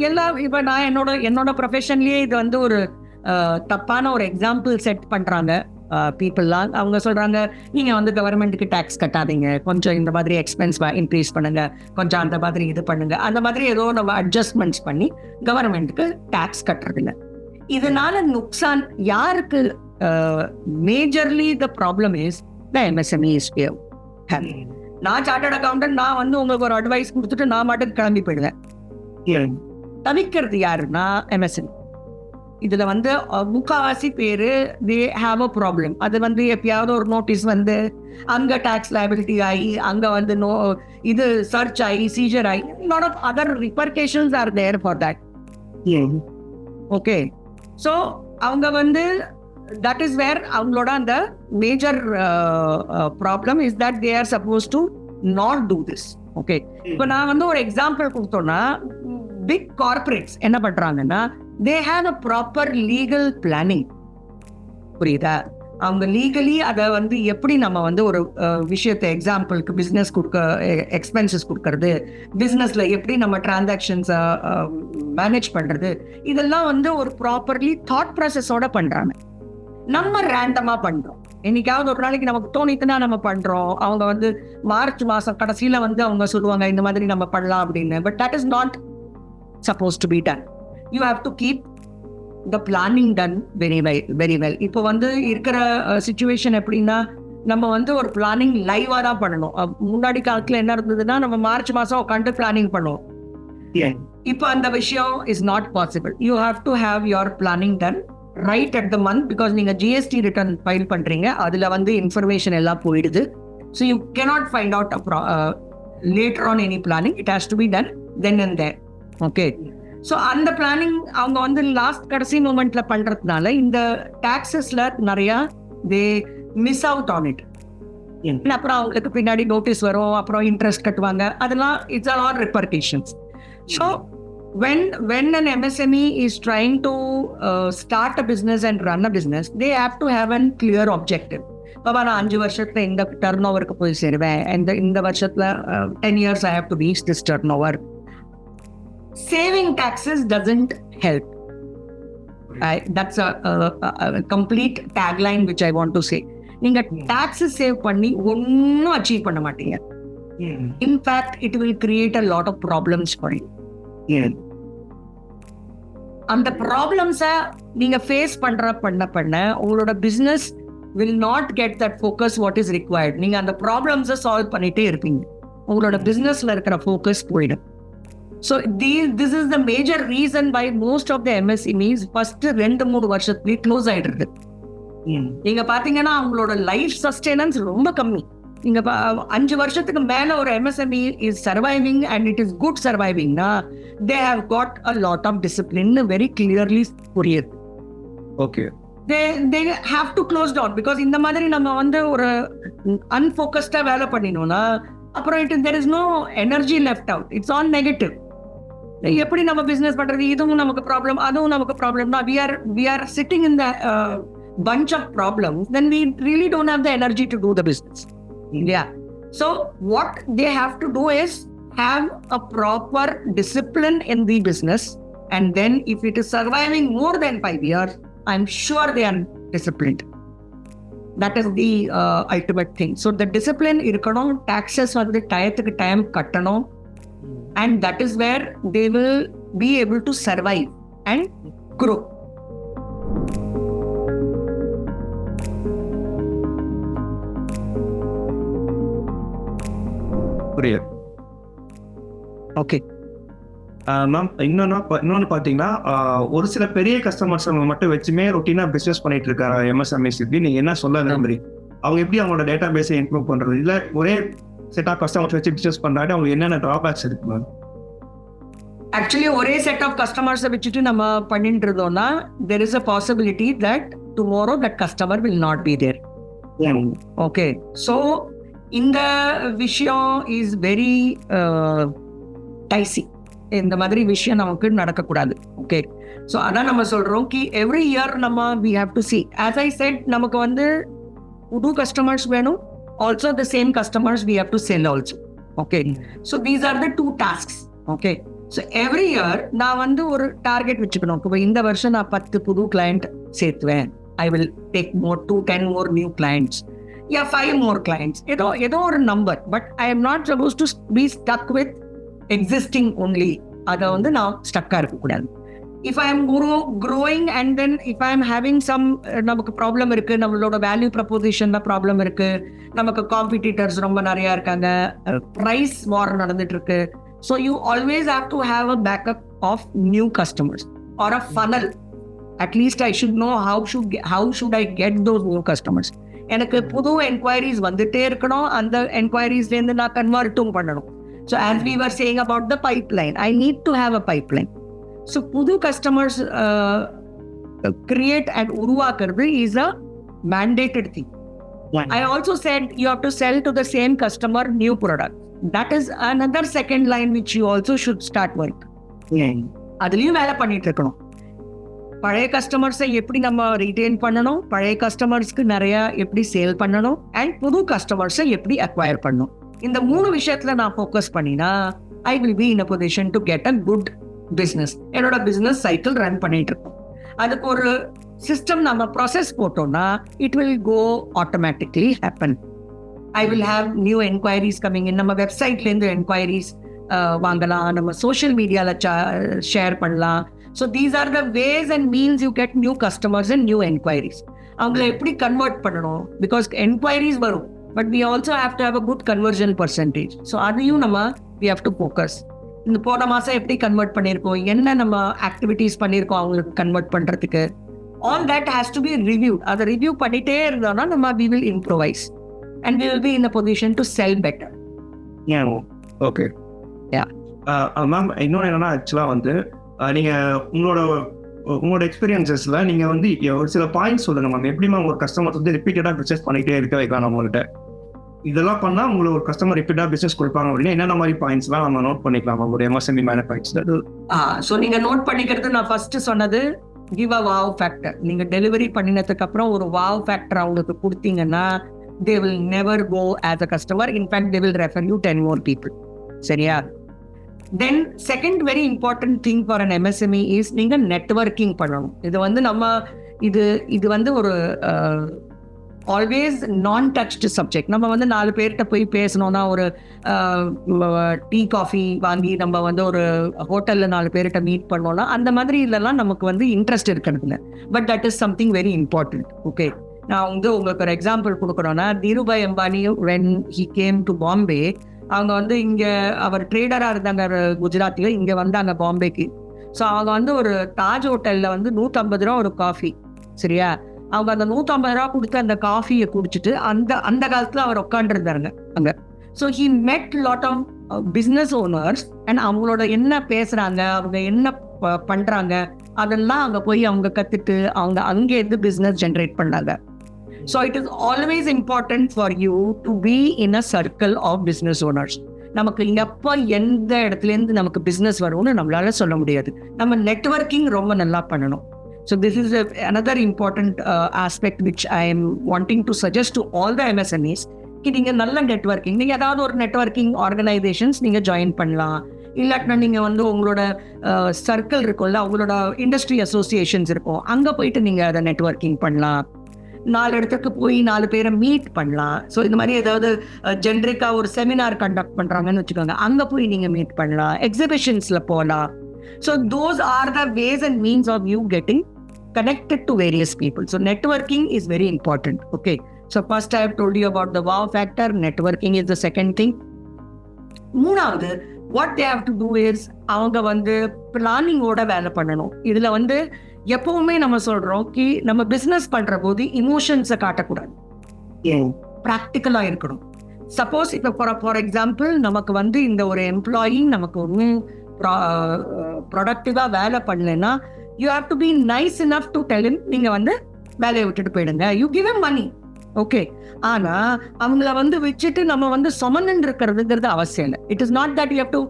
எல்லாம். இப்போ நான் என்னோட ப்ரொஃபஷன்லயே இது வந்து ஒரு தப்பான ஒரு எக்ஸாம்பிள் செட் பண்றாங்க பீப்புள்லாம். அவங்க சொல்றாங்க, நீங்க வந்து கவர்மெண்ட்டுக்கு டாக்ஸ் கட்டாதீங்க, கொஞ்சம் இந்த மாதிரி எக்ஸ்பென்ஸ் இன்க்ரீஸ் பண்ணுங்க, கொஞ்சம் அந்த மாதிரி இது பண்ணுங்க, அந்த மாதிரி ஏதோ நம்ம அட்ஜஸ்ட்மெண்ட்ஸ் பண்ணி கவர்மெண்ட்டுக்கு டாக்ஸ் கட்டுறதில்ல. இதனால நுக்சான் யாருக்கு? Majorly the problem is the MSMEs. நான் சார்ட்டர்ட் அக்கௌண்டன்ட், நான் வந்து உங்களுக்கு ஒரு அட்வைஸ் கொடுத்துட்டு நான் மட்டும் கிளம்பி போயிடுவேன். தவிக்கிறது யாருன்னா எம்எஸ்எம்இ. இதுல வந்து முக்காவாசி பேரு தே ஹாவ் அ ப்ராப்ளம். அது வந்து எப்பயாவது ஒரு நோட்டீஸ் வந்து அங்க டாக்ஸ் லைபிலிட்டி ஆகி, அங்க வந்து இது சர்ச் ஆகி, சீஜர் ஆகி, lot of other repercussions are there for that. Okay, so அவங்க வந்து that is where அவங்களோட அந்த major problem is that they are suppose to not do this. Okay, இப்போ நான் வந்து ஒரு எக்ஸாம்பிள் கொடுத்தோம்னா, பிக் கார்பரேட்ஸ் என்ன பண்றாங்கன்னா, they have a proper legal planning. புரியுதா? அவங்க லீகலி அதை வந்து எப்படி நம்ம வந்து ஒரு விஷயத்தை எக்ஸாம்பிளுக்கு பிஸ்னஸ் எக்ஸ்பென்சஸ் கொடுக்கறது, பிஸ்னஸ்ல எப்படி நம்ம டிரான்சாக்ஷன்ஸை மேனேஜ் பண்றது, இதெல்லாம் வந்து ஒரு ப்ராப்பர்லி தாட் ப்ராசஸோட பண்றாங்க. நம்ம ரேண்டமா பண்றோம். என்னைக்காவது ஒரு நாளைக்கு நமக்கு தோணித்துனா நம்ம பண்றோம். அவங்க வந்து மார்ச் மாசம் கடைசியில வந்து அவங்க சொல்லுவாங்க இந்த மாதிரி நம்ம பண்ணலாம் அப்படின்னு. But that is not suppose to be ton. You have to keep the planning done very well. இப்போ வந்து இருக்கிற சிச்சுவேஷன் எப்படின்னா, நம்ம வந்து ஒரு பிளானிங் லைவா தான் பண்ணணும். முன்னாடி காலத்துல என்ன இருந்ததுன்னா, நம்ம மார்ச் மாசம் உட்காந்து பிளானிங் பண்ணுவோம். இப்போ அந்த விஷயம் is not possible. You have to have your planning done right at the month, because நீங்க ஜிஎஸ்டி ரிட்டர்ன் ஃபைல் பண்றீங்க, அதுல வந்து இன்ஃபர்மேஷன் எல்லாம் போயிடுது. So you cannot find out later on any planning. It has to be done then and there. Okay, so அந்த planning அவங்க வந்து last கடைசி மூமெண்ட்ல பண்றதுனால இந்த டாக்ஸஸ்ல நிறைய they miss out on it. அப்புறம் அவங்களுக்கு பின்னாடி நோட்டீஸ் வரும், அப்புறம் இன்ட்ரெஸ்ட் கட்டுவாங்க, அதெல்லாம் it's all repercussions. So when an MSME is trying to start a business and run a business, they have to have a clear objective. Baba நான் 5 வருஷத்துல இந்த டர்ன் ஓவருக்கு போய் சேருவேன், இந்த வருஷத்துல 10 years I have to reach this turnover. Saving taxes doesn't help. That's a complete tagline which I want to say. நீங்க taxes save பண்ணி ஒன்னும் அச்சீவ் பண்ண மாட்டீங்க. In fact, it will create a lot of problems for you. அந்த ப்ராப்ளம்ஸை நீங்க face பண்ண உங்களோட business will not get that focus what is required. நீங்க அந்த ப்ராப்ளம்ஸை சால்வ் பண்ணிட்டே இருப்பீங்க, உங்களோட பிசினஸ்ல இருக்கிற ஃபோக்கஸ் போயிடும். So this is the major reason why most of the MSMEs first 2-3 வருஷத்துலயே க்ளோஸ் ஆயிடுறது. நீங்க பாத்தீங்கன்னா அவங்களோட லைஃப் சஸ்டெனன்ஸ் ரொம்ப கம்மி. நீங்க 5 வருஷத்துக்கு மேல ஒரு MSME is surviving and it is good surviving na, they have got a lot of discipline very clearly புரியுது. Okay, they have to close down because இந்த மாதிரி நம்ம வந்து ஒரு unfocused வேலை பண்ணினோம்னா அப்புறம் there is no energy left out, it's all negative. எப்படி நம்ம பிசினஸ் பண்றது, இதுவும் நமக்கு ப்ராப்ளம் அதுவும் நமக்கு ப்ராப்ளம் தான், we are sitting in the bunch of problems, then we really don't have the energy to do the business. Yeah. So what they have to do is have a proper discipline in the business, and then if it is surviving more than 5 years, I'm sure they are disciplined. That is the ultimate thing. So the discipline irukadum, taxes வந்து டயத்துக்கு time கட்டணும், and that is where they will be able to survive and grow. புரியுது. Okay ma'am, இன்னொன்னு பாத்தீங்கன்னா ஒரு சில பெரிய customers மட்டும் வச்சுமே ரொட்டீனா பிசினஸ் பண்ணிட்டு இருக்காங்க MSMEs. நீங்க என்ன சொல்ல விரும்புறீங்க? அவங்க எப்படி அவங்களோட டேட்டா பேஸை இம்ப்ரூவ் பண்றது, இல்ல ஒரே செட் ஆஃப் கஸ்டமர்ஸ் வச்சு பிசினஸ் பண்றாங்க, அவங்க என்னென்ன டிராபேக்ஸ் இருக்கு மேம்? ஆக்சுவலி ஒரே செட் ஆஃப் கஸ்டமர்ஸை வச்சுட்டு நம்ம பண்ணிட்டு இருந்தோம்னா there is a possibility that tomorrow that customer will not be there. Okay, so இந்த விஷயம் இஸ் வெரி டைசி. இந்த மாதிரி விஷயம் நமக்கு நடக்கக்கூடாது. ஓகே, ஸோ அதான் நம்ம சொல்றோம் கி எவ்ரி இயர் நம்ம we have to see, as I said, நமக்கு வந்து புது கஸ்டமர்ஸ் வேணும், also the same customers we have to sell also. Okay, so these are the 2 tasks. Okay, so every year நான் வந்து ஒரு டார்கெட் வச்சுக்கணும். இப்போ இந்த வருஷம் நான் 10 புது client சேர்த்துவேன், I will take more to 10 more new clients. Yeah, 5 more clients. ஏதோ ஒரு number. But I am not supposed to be stuck with existing only. அதை வந்து நான் ஸ்டக்கா இருக்கக்கூடாது. If I am growing and then if I am having some நமக்கு problem இருக்கு, நம்மளோட value ப்ரப்போசிஷன்ல problem இருக்கு, நமக்கு காம்படிட்டர்ஸ் ரொம்ப நிறைய இருக்காங்க, பிரைஸ் வார் நடந்துட்டு இருக்கு. So you always have to have a backup of new customers or a funnel. At least I should know how should I get those new customers. எனக்கு புது என்கொயரிஸ் வந்துட்டே இருக்கணும், அந்த என்கொயரிஸ்லேருந்து நான் கன்வெர்ட்டும் பண்ணணும். So as we were saying about the pipeline, I need to have a pipeline. So புது customers create and உருவாக்குறது is a mandated thing. I also said you have to sell to the same customer new product. That is another second line which you also should start work. அதுலயும் வேலை பண்ணிட்டு இருக்கணும். பழைய கஸ்டமர்ஸை எப்படி நம்ம retain பண்ணணும், பழைய கஸ்டமர்ஸ்க்கு நிறைய எப்படி சேல் பண்ணணும், அண்ட் புது கஸ்டமர்ஸை எப்படி அக்வயர் பண்ணணும். இந்த 3 விஷயத்துல நான் ஃபோக்கஸ் பண்ணினா I will be in a position to get a good business. என்னோட பிஸ்னஸ் சைக்கிள் ரன் பண்ணிட்டு இருக்கோம். அதுக்கு ஒரு சிஸ்டம் நம்ம ப்ராசஸ் போட்டோம்னா it will go automatically happen. I will have new enquiries coming in. நம்ம வெப்சைட்லேருந்து என்கொயரிஸ் வாங்கலாம், நம்ம சோஷியல் மீடியாவில் ஷேர் பண்ணலாம். So these are the ways and means you get new customers and new enquiries. அவங்களை எப்படி கன்வெர்ட் பண்ணணும், பிகாஸ் என்கொயரிஸ் வரும், but we also have to have a good conversion percentage. So அதையும் நம்ம we have to focus. இந்த போன மாதம் எப்படி கன்வெர்ட் பண்ணியிருக்கோம், என்ன நம்ம ஆக்டிவிட்டீஸ் பண்ணியிருக்கோம் அவங்களுக்கு கன்வெர்ட் பண்ணுறதுக்கு, all that has to be reviewed. அதை ரிவ்யூ பண்ணிட்டே இருந்தோம்னா நம்ம we will improvise and we will be in a position to sell better. Okay, Yeah. Ma'am, இன்னொன்று என்னன்னா ஆக்சுவலாக வந்து நீங்க உங்களோட எக்ஸ்பீரியன்சஸ்ல நீங்க வந்து ஒரு சில பாயிண்ட்ஸ் சொல்லுங்க மேம். எப்படிமா ஒரு கஸ்டமர் வந்து ரிப்பீட்டடா பிசினஸ் பண்ணிட்டே இருக்க வைக்கலாம் நம்மகிட்ட, இதெல்லாம் பண்ணா உங்களுக்கு ஒரு கஸ்டமர் ரிப்பீட்டடா பிசினஸ் கொடுப்பாங்க அப்படின்னா என்னென்ன மாதிரி பாயிண்ட்ஸ்லாம் நம்ம நோட் பண்ணிக்கலாம் ஒரு MSME மேனுஃபேக்சரர்? ஸோ நீங்க நோட் பண்ணிக்கிறது, நான் ஃபர்ஸ்ட் சொன்னது கிவ் அ வாவ் ஃபேக்டர். நீங்க டெலிவரி பண்ணினதுக்கு அப்புறம் ஒரு வாவ் ஃபேக்டர் அவங்களுக்கு கொடுத்தீங்கன்னா they will never go as a customer. In fact, they will refer you 10 more people. சரியா? Then second very important thing for an MSME is நீங்க networking பண்ணணும். இது வந்து இது வந்து ஒரு ஆல்வேஸ் நான் டச்டு சப்ஜெக்ட். நம்ம வந்து 4 பேர்கிட்ட போய் பேசணும்னா, ஒரு டீ காஃபி வாங்கி நம்ம வந்து ஒரு ஹோட்டலில் 4 பேர்கிட்ட மீட் பண்ணோம்னா, அந்த மாதிரி இதெல்லாம் நமக்கு வந்து இன்ட்ரெஸ்ட் இருக்கிறதுல. But that is something very important. Okay, நான் வந்து உங்களுக்கு ஒரு எக்ஸாம்பிள் கொடுக்குறோன்னா, Dhirubhai Ambani when he came to Bombay, அவங்க வந்து இங்கே அவர் ட்ரேடராக இருந்தாங்க குஜராத்தில், இங்கே வந்தாங்க பாம்பேக்கு. ஸோ அவங்க வந்து ஒரு தாஜ் ஹோட்டலில் வந்து 150 ரூபா ஒரு காஃபி, சரியா? அவங்க அந்த 150 ரூபா கொடுத்து அந்த காஃபியை குடிச்சிட்டு அந்த காலத்தில் அவர் உட்காந்துருந்தாருங்க அங்கே. So he met lot of business owners and அவங்களோட என்ன பேசுகிறாங்க, அவங்க என்ன பண்ணுறாங்க, அதெல்லாம் அங்கே போய் அவங்க கற்றுட்டு அவங்க அங்கேருந்து பிஸ்னஸ் ஜென்ரேட் பண்ணாங்க. So it is always important for you to be in a circle of business owners. நமக்கு எப்போ எந்த இடத்துலேருந்து நமக்கு பிஸ்னஸ் வரும்னு நம்மளால சொல்ல முடியாது. நம்ம நெட்வொர்க்கிங் ரொம்ப நல்லா பண்ணணும். So this is another important aspect which I am wanting to suggest to all the MSMEs. நீங்கள் நல்ல நெட்வொர்க்கிங், நீங்கள் ஏதாவது ஒரு நெட்வொர்க்கிங் ஆர்கனைசேஷன்ஸ் நீங்கள் ஜாயின் பண்ணலாம். இல்லாட்டினா நீங்கள் வந்து உங்களோட சர்க்கிள் இருக்கும்ல, அவங்களோட இண்டஸ்ட்ரி அசோசியேஷன்ஸ் இருக்கும், அங்கே போயிட்டு நீங்கள் அதை நெட்வொர்க்கிங் பண்ணலாம். 4 இடத்துக்கு போய் 4 பேரை மீட் பண்ணலாம். ஸோ இந்த மாதிரி ஏதாவது ஜென்ரிக்காக ஒரு செமினார் கண்டக்ட் பண்ணுறாங்கன்னு வச்சுக்கோங்க, அங்கே போய் நீங்கள் மீட் பண்ணலாம். எக்ஸிபிஷன்ஸில் போகலாம். So those are the ways and means of you getting connected to various people. So networking is very important. Okay. So first I have told you about the wow factor. Networking is the second thing. மூணாவது, what they have to do is அவங்க வந்து planning ஓட வேலை பண்ணணும். இதுல வந்து எப்பவுமே நம்ம சொல்றோம் கி நம்ம பிசினஸ் பண்ற போது இமோஷன்ஸை காட்டக்கூடாது, ப்ராக்டிக்கலா இருக்கணும். சப்போஸ் இப்போ ஃபார் எக்ஸாம்பிள் நமக்கு வந்து இந்த ஒரு எம்ப்ளாயி நமக்கு ஒன்றும் ப்ரொடக்டிவா வேலை பண்ணலைன்னா, you have to be nice enough to tell him நீங்க வந்து வேலையை விட்டுட்டு போயிடுங்க, you give him money. Okay, ஆனா அவங்கள வந்து வச்சுட்டு நம்ம வந்து சுமந்து இருக்கிறதுங்கிறது அவசியம் இல்லை. It is not that you have to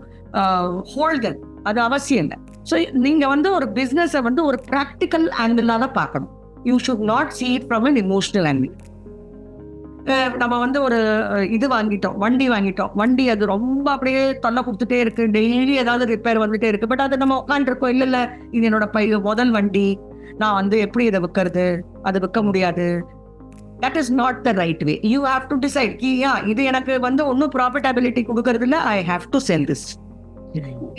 hold that, அது அவசியம் இல்லை. ஸோ நீங்க வந்து ஒரு பிஸ்னஸை வந்து ஒரு ப்ராக்டிக்கல் ஆங்கிளாக தான் பார்க்கணும். You should not see it from an emotional angle. நம்ம வந்து ஒரு இது வாங்கிட்டோம், வண்டி அது ரொம்ப அப்படியே தொல்லை கொடுத்துட்டே இருக்கு, டெய்லி ஏதாவது ரிப்பேர் வந்துட்டே இருக்கு. பட் அதை நம்ம உட்காந்துருக்கோம், இல்லை இது என்னோட முதல் வண்டி, நான் வந்து எப்படி இதை விற்கிறது, அதை விற்க முடியாது. That is not the right way. You have to decide, இது எனக்கு வந்து ஒன்றும் ப்ராஃபிட்டபிலிட்டி கொடுக்கறது இல்லை, I have to sell this.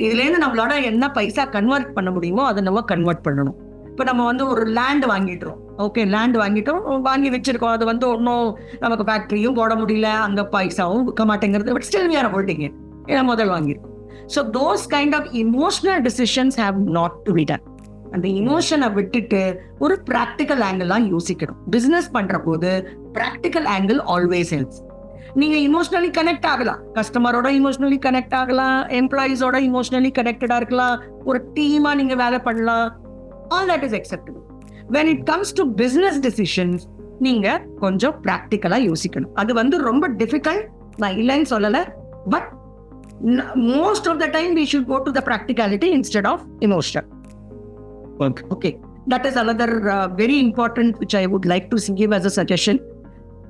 இதுலேருந்து நம்மளோட என்ன பைசா கன்வெர்ட் பண்ண முடியுமோ அதை நம்ம கன்வெர்ட் பண்ணணும். இப்போ நம்ம வந்து ஒரு லேண்ட் வாங்கிட்டோம், ஓகே, லேண்ட் வாங்கி வச்சிருக்கோம், அது வந்து ஒன்றும் நமக்கு ஃபேக்ட்ரியும் போட முடியல, அங்கே பைசாவும் விற்க மாட்டேங்கிறது. But still we are holding it. ஏன்னா முதல் வாங்கியிருக்கோம். So those kind of emotional decisions have not to be done. அந்த இமோஷனை விட்டுட்டு ஒரு ப்ராக்டிக்கல் ஆங்கிள்லாம் யோசிக்கணும். பிஸ்னஸ் பண்ற போது ப்ராக்டிக்கல் ஆங்கிள் ஆல்வேஸ் ஹெல்ப்ஸ். நீங்க இமோஷனலி கனெக்ட் ஆகலாம், கஸ்டமரோட இமோஷனலி கனெக்ட் ஆகலாம், எம்ப்ளாயீஸோட இமோஷனலி கனெக்டடா இருக்கலாம், ஒரு டீமா நீங்க வேலை பண்ணலாம். All that is acceptable. When it comes to business decisions, நீங்க கொஞ்சம் ப்ராக்டிக்கலா யோசிக்கணும். அது வந்து ரொம்ப டிஃபிகல்ட், நான் இல்லைன்னு சொல்லல. But most of the time we should go to the practicality instead of emotion. Okay, that is another very important which I would like to give as a suggestion.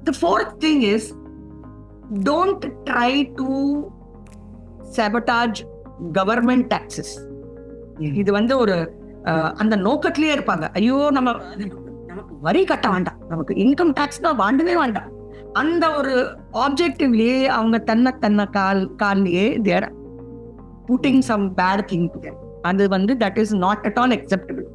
The fourth thing is, don't try to sabotage government taxes. இது வந்து ஒரு அந்த நோக்கத்திலேயே இருப்பாங்க, ஐயோ நமக்கு வரி கட்ட வேண்டாம், நமக்கு இன்கம் டாக்ஸ் தான் வாண்டவே வேண்டாம், அந்த ஒரு ஆப்ஜெக்டிவ்லயே அவங்க தன்னை கால்லையே there putting some bad thing to them. அது வந்து that is not at all acceptable.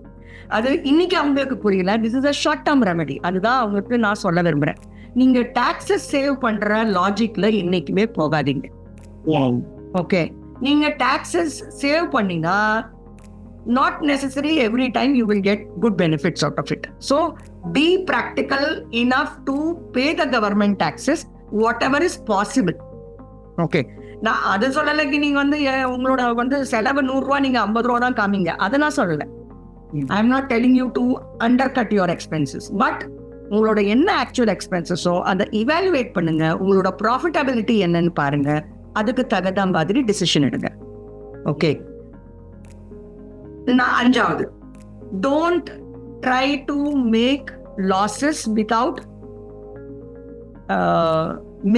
அது இன்னைக்கு அவங்களுக்கு புரியல. This is a short term remedy. அதுதான் அவங்களுக்கு நான் சொல்ல விரும்புறேன். நீங்க டாக்ஸஸ் சேவ் பண்ற லாஜிக்ல என்னைக்குமே போகாதீங்க. ஓகே, நீங்க டாக்ஸஸ் சேவ் பண்ணினா not necessary every time you will get good benefits out of it. So be practical enough to pay the government taxes whatever is possible. Okay, நான் அது சொல்லலைக்கு நீங்க வந்து உங்களோட வந்து செலவு 100 ரூபா நீங்க 50 ரூபா தான் காமிங்க, அதை நான் சொல்லல. I am not telling you to undercut your expenses, but உங்களோட என்ன ஆக்சுவல் எக்ஸ்பென்சஸோ அதை இவாலுவேட் பண்ணுங்க, உங்களோட ப்ராஃபிட்டபிலிட்டி என்னன்னு பாருங்க, அதுக்கு தகுந்த மாதிரி டிசிஷன் எடுங்க. ஓகே, 5வது, don't try to make losses without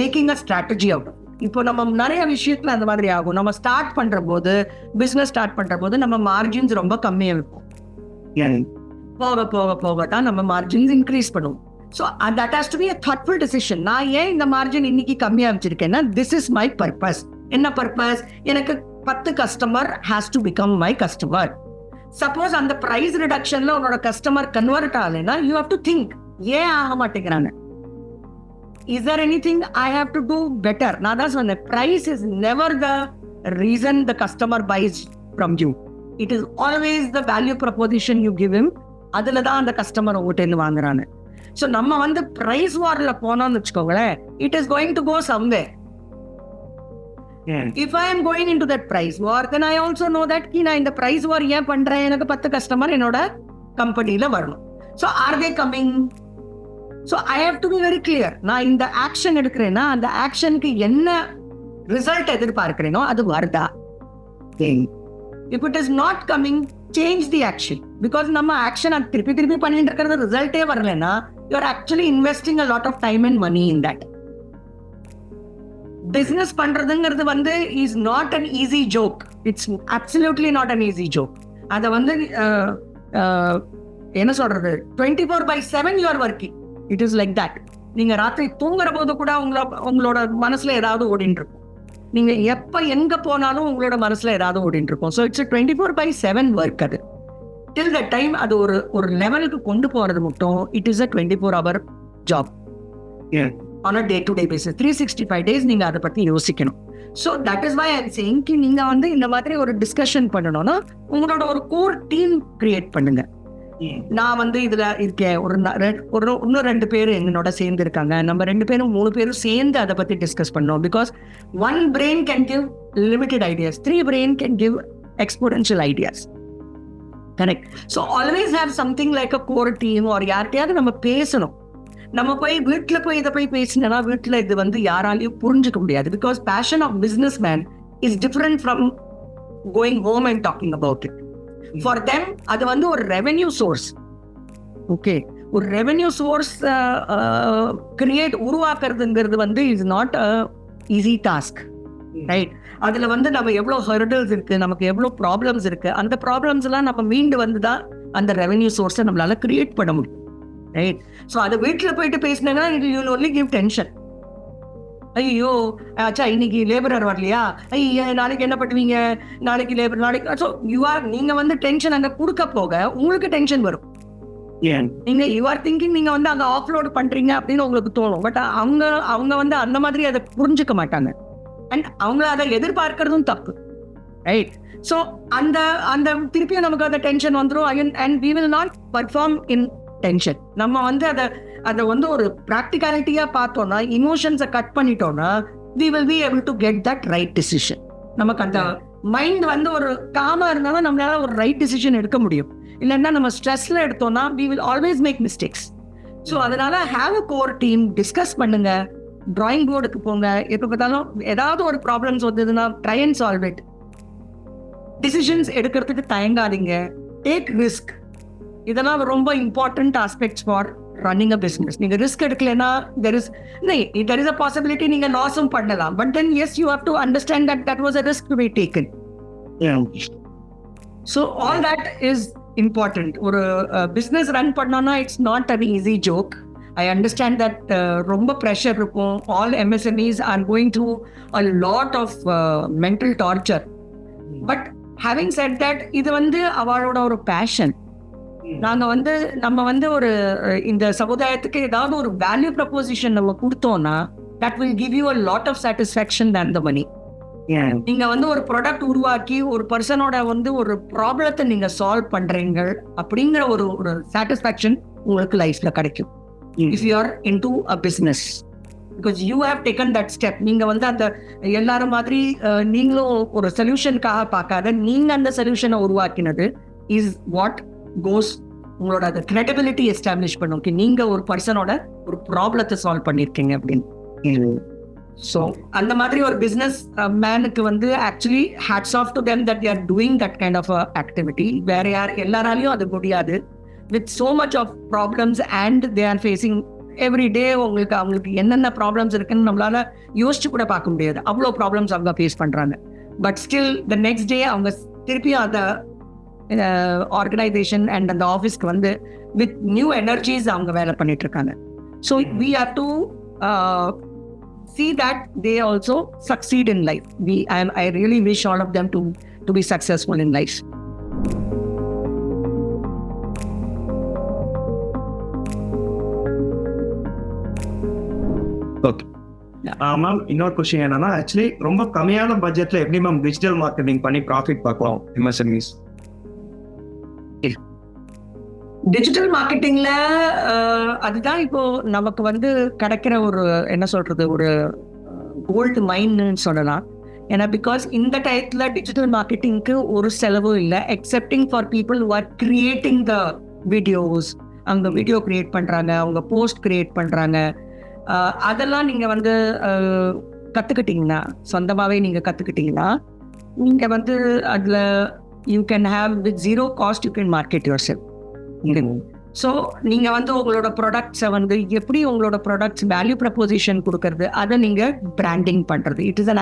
making a strategy out. இப்போ நம்ம நிறைய விஷயத்துல அந்த மாதிரி ஆகும். நம்ம ஸ்டார்ட் பண்ற போது, பிசினஸ் ஸ்டார்ட் பண்ற போது நம்ம மார்ஜின்ஸ் ரொம்ப கம்மியா இருக்கும். போக போக போக தான் நம்ம மார்ஜின்ஸ் இன்க்ரீஸ் பண்ணுவோம். So that has to be a thoughtful decision. நான் ஏன் இந்த மார்ஜின் இன்னைக்கு கம்மியா வச்சிருக்கேன்னா, திஸ் இஸ் மை பர்பஸ். என்ன பர்பஸ்? எனக்கு 10 customer has to become my customer. Suppose அந்த பிரைஸ் ரிடக்ஷன்ல உன்னோட கஸ்டமர் கன்வெர்ட் ஆகலைன்னா, யூ ஹேவ் டு திங்க், ஏன் ஆக மாட்டேங்கிறாங்க? Is there anything I have to do better? நான் தான் சொன்னேன், price is never the reason the customer buys from you. It is always the value proposition you give him. அதுல தான் அந்த customer உங்ககிட்ட இருந்து வாங்குறாங்க. ஸோ நம்ம வந்து பிரைஸ் வார்ல போனோம்னு வச்சுக்கோங்களேன், it is going to go somewhere. If I am going into that price war, then I also know that நான் இந்த price war ஏன் பண்றேன், எனக்கு 10 கஸ்டமர் என்னோட கம்பெனில வரணும். So are they coming? So I have to be very clear. நான் இந்த ஆக்ஷன் எடுக்கிறேன்னா, அந்த ஆக்ஷனுக்கு என்ன ரிசல்ட் எதிர்பார்க்கிறேனோ அது வருதா? If it is not coming, change the action. Because நம்ம ஆக்ஷன் திருப்பி திருப்பி பண்ணிட்டு இருக்கிறது ரிசல்ட்டே வரலன்னா, you are actually investing a lot of time and money in that. Business பண்றதுங்கிறது வந்து is not an easy joke. It's absolutely not an easy joke. அதை வந்து என்ன சொல்றது, 24/7 you are working. It is like that. நீங்க ராத்திரி தூங்குற போது கூட உங்களோட மனசுல ஏதாவது ஓடிட்டு இருக்கும். நீங்க எப்ப எங்க போனாலும் உங்களோட மனசுல ஏதாவது ஓடிட்டு இருக்கும். So it's 24/7 work. அது டில் த டைம் அது ஒரு லெவலுக்கு கொண்டு போறது மட்டும் it is a 24-hour job on a day to day basis. 365 days நீங்க அதை பத்தி யோசிக்கணும். So that is why I am saying, நீங்க வந்து இந்த மாதிரி ஒரு டிஸ்கஷன் பண்ணணும்னா உங்களோட ஒரு கோர் டீம் கிரியேட் பண்ணுங்க. நான் வந்து இதுல இருக்கேன், இன்னும் 2 பேர் என்னோட சேர்ந்து இருக்காங்க, நம்ம 2 பேரும் 3 பேரும் சேர்ந்து அதை பத்தி டிஸ்கஸ் பண்ணோம். Because 1 brain can give limited ideas, 3 brain can give exponential ideas. Correct. So always have something like a core team or யார்கிட்டயாவது நம்ம பேசணும். நம்ம போய் வீட்டுல போய் இதை போய் பேசினா வீட்டுல இது வந்து யாராலையும் புரிஞ்சுக்க முடியாது. Because passion of business man is different from going home and talking about it. For them அது வந்து ஒரு ரெவென்யூ சோர்ஸ். ஓகே, ஒரு ரெவென்யூ சோர்ஸ் உருவாக்குறதுங்கிறது வந்து is not a easy task, right? அதுல வந்து நம்ம எவ்வளவு ஹர்டல்ஸ் இருக்கு, நமக்கு எவ்வளவு ப்ராப்ளம்ஸ் இருக்கு, அந்த ப்ராப்ளம்ஸ் எல்லாம் நம்ம மீண்டு வந்து தான் அந்த ரெவென்யூ சோர்ஸை நம்மளால கிரியேட் பண்ண முடியும், ரைட்? ஸோ அதை வீட்டில் போயிட்டு பேசினா இது யூ ஒன்லி கிவ் டென்ஷன். ஐயோ ஆச்சா இன்னைக்கு லேபரர் வரலையா, ஐயா நாளைக்கு என்ன பண்ணுவீங்க, நாளைக்கு லேபர் நாளைக்கு. ஸோ நீங்க வந்து டென்ஷன் அங்க கொடுக்க போக உங்களுக்கு டென்ஷன் வரும். நீங்க யூ ஆர் திங்கிங் நீங்க வந்து அங்க ஆஃப்லோட் பண்றீங்க அப்படின்னு உங்களுக்கு தோணும். பட் அவங்க வந்து அந்த மாதிரி அதை புரிஞ்சுக்க மாட்டாங்க. அண்ட் அவங்க அதை எதிர்பார்க்கறதும் தப்பு, ரைட்? ஸோ அந்த திருப்பியும் நமக்கு அந்த டென்ஷன் வந்துடும். And we will not perform in tension. நம்ம வந்து அதை வந்து ஒரு ப்ராக்டிகாலிட்டியா பார்த்தோம்னா, இமோஷன்ஸை கட் பண்ணிட்டோம்னா, we will be able to get that right decision. நமக்கு அந்த மைண்ட் வந்து ஒரு காமா இருந்தாலும் நம்மளால ஒரு ரைட் டிசிஷன் எடுக்க முடியும். இல்லைன்னா நம்ம ஸ்ட்ரெஸ்ல எடுத்தோம்னா we will always make mistakes. So அதனால have a core team, discuss பண்ணுங்க, டிராயிங் போர்டுக்கு போங்க. எப்போ பார்த்தாலும் ஏதாவது ஒரு ப்ராப்ளம்ஸ் வந்ததுன்னா try and solve it. Decisions எடுக்கிறதுக்கு தயங்காதீங்க. Take risk. இதெல்லாம் ரொம்ப important aspects for running a business. நீங்க ரிஸ்க் எடுக்கலன்னா there is a possibility நீங்க லாஸும் பண்ணலாம். But then yes, you have to understand that was a risk to be taken. So all that is important. ஒரு business run பண்ணோம்னா it's not an easy joke. I understand that ரொம்ப pressure இருக்கும். All MSMEs are going through a lot of mental torture. But having said that, இது வந்து அவளோட ஒரு fashion. நம்ம வந்து ஒரு இந்த சமுதாயத்துக்கு ஏதாவது ஒரு வேல்யூ ப்ரொபோசிஷன் நம்ம கொடுத்தோம்னா that will give you a lot of satisfaction than the money. நீங்க வந்து ஒரு ப்ராடக்ட் உருவாக்கி ஒரு பர்சனோட வந்து ஒரு ப்ராப்ளத்தை நீங்க சால்வ் பண்றீங்க அப்படிங்கிற ஒரு சாட்டிஸ்ஃபேக்ஷன் உங்களுக்கு லைஃப்ல கிடைக்கும். If you are into a business, because you have taken that step. நீங்க வந்து அந்த எல்லாரும் மாதிரி நீங்களும் ஒரு சொல்யூஷனுக்காக பார்க்காத, நீங்க அந்த சொல்யூஷனை உருவாக்கினது இஸ் வாட் கோஸ் உங்களோட அந்த கிரெடிபிலிட்டி எஸ்டாப்ளிஷ் பண்ணும். நீங்க ஒரு பர்சனோட ஒரு ப்ராப்ளத்தை சால்வ் பண்ணிருக்கீங்க அப்படின்னு. ஸோ அந்த மாதிரி ஒரு பிஸ்னஸ் மேனுக்கு வந்து actually hats off to them that they are doing that kind of a activity. வேற எல்லாராலையும் அது முடியாது. With so much of problems and they are facing every day. அவங்களுக்கு என்னென்ன ப்ராப்ளம்ஸ் இருக்குன்னு நம்மளால யோசிச்சு கூட பார்க்க முடியாது, அவ்வளோ ப்ராப்ளம்ஸ் அவங்க ஃபேஸ் பண்றாங்க. But still the next day அவங்க திருப்பியும் அந்த ஆர்கனைசேஷன் அண்ட் அந்த ஆஃபீஸ்க்கு வந்து வித் நியூ எனர்ஜிஸ் அவங்க வேலை பண்ணிட்டு இருக்காங்க. So we have to see that they also succeed in life. I really wish all of them to be successful in life. Okay ma'am, இன்னொரு கொஸ்டின் என்னன்னா, ஆக்சுவலி ரொம்ப கம்மியான பட்ஜெட்ல எப்படி மேம் டிஜிட்டல் மார்க்கெட்டிங் பண்ணி ப்ராஃபிட் பார்க்கலாம் எம்எஸ்எம்இஸ்? டிஜிட்டல் மார்க்கெட்டிங்ல அதுதான் இப்போ நமக்கு வந்து கிடைக்கிற ஒரு என்ன சொல்றது, ஒரு கோல்டு மைன்னு சொல்லலாம். ஏன்னா பிகாஸ் இந்த டயத்துல டிஜிட்டல் மார்க்கெட்டிங்க்கு ஒரு செலவும் இல்லை, excepting for people who are creating the videos. அவங்க வீடியோ கிரியேட் பண்றாங்க, அவங்க போஸ்ட் கிரியேட் பண்றாங்க. அதெல்லாம் நீங்க வந்து கத்துக்கிட்டீங்கன்னா, சொந்தமாவே நீங்க கத்துக்கிட்டீங்கன்னா, நீங்க வந்து அதுல you can have with zero cost you can market your self. So நீங்க வந்து உங்களோட ப்ராடக்ட்ஸை வந்து எப்படி உங்களோட ப்ராடக்ட்ஸ் வேல்யூ ப்ரப்போசிஷன் கொடுக்கறது, அதை நீங்க பிராண்டிங் பண்றது. It is an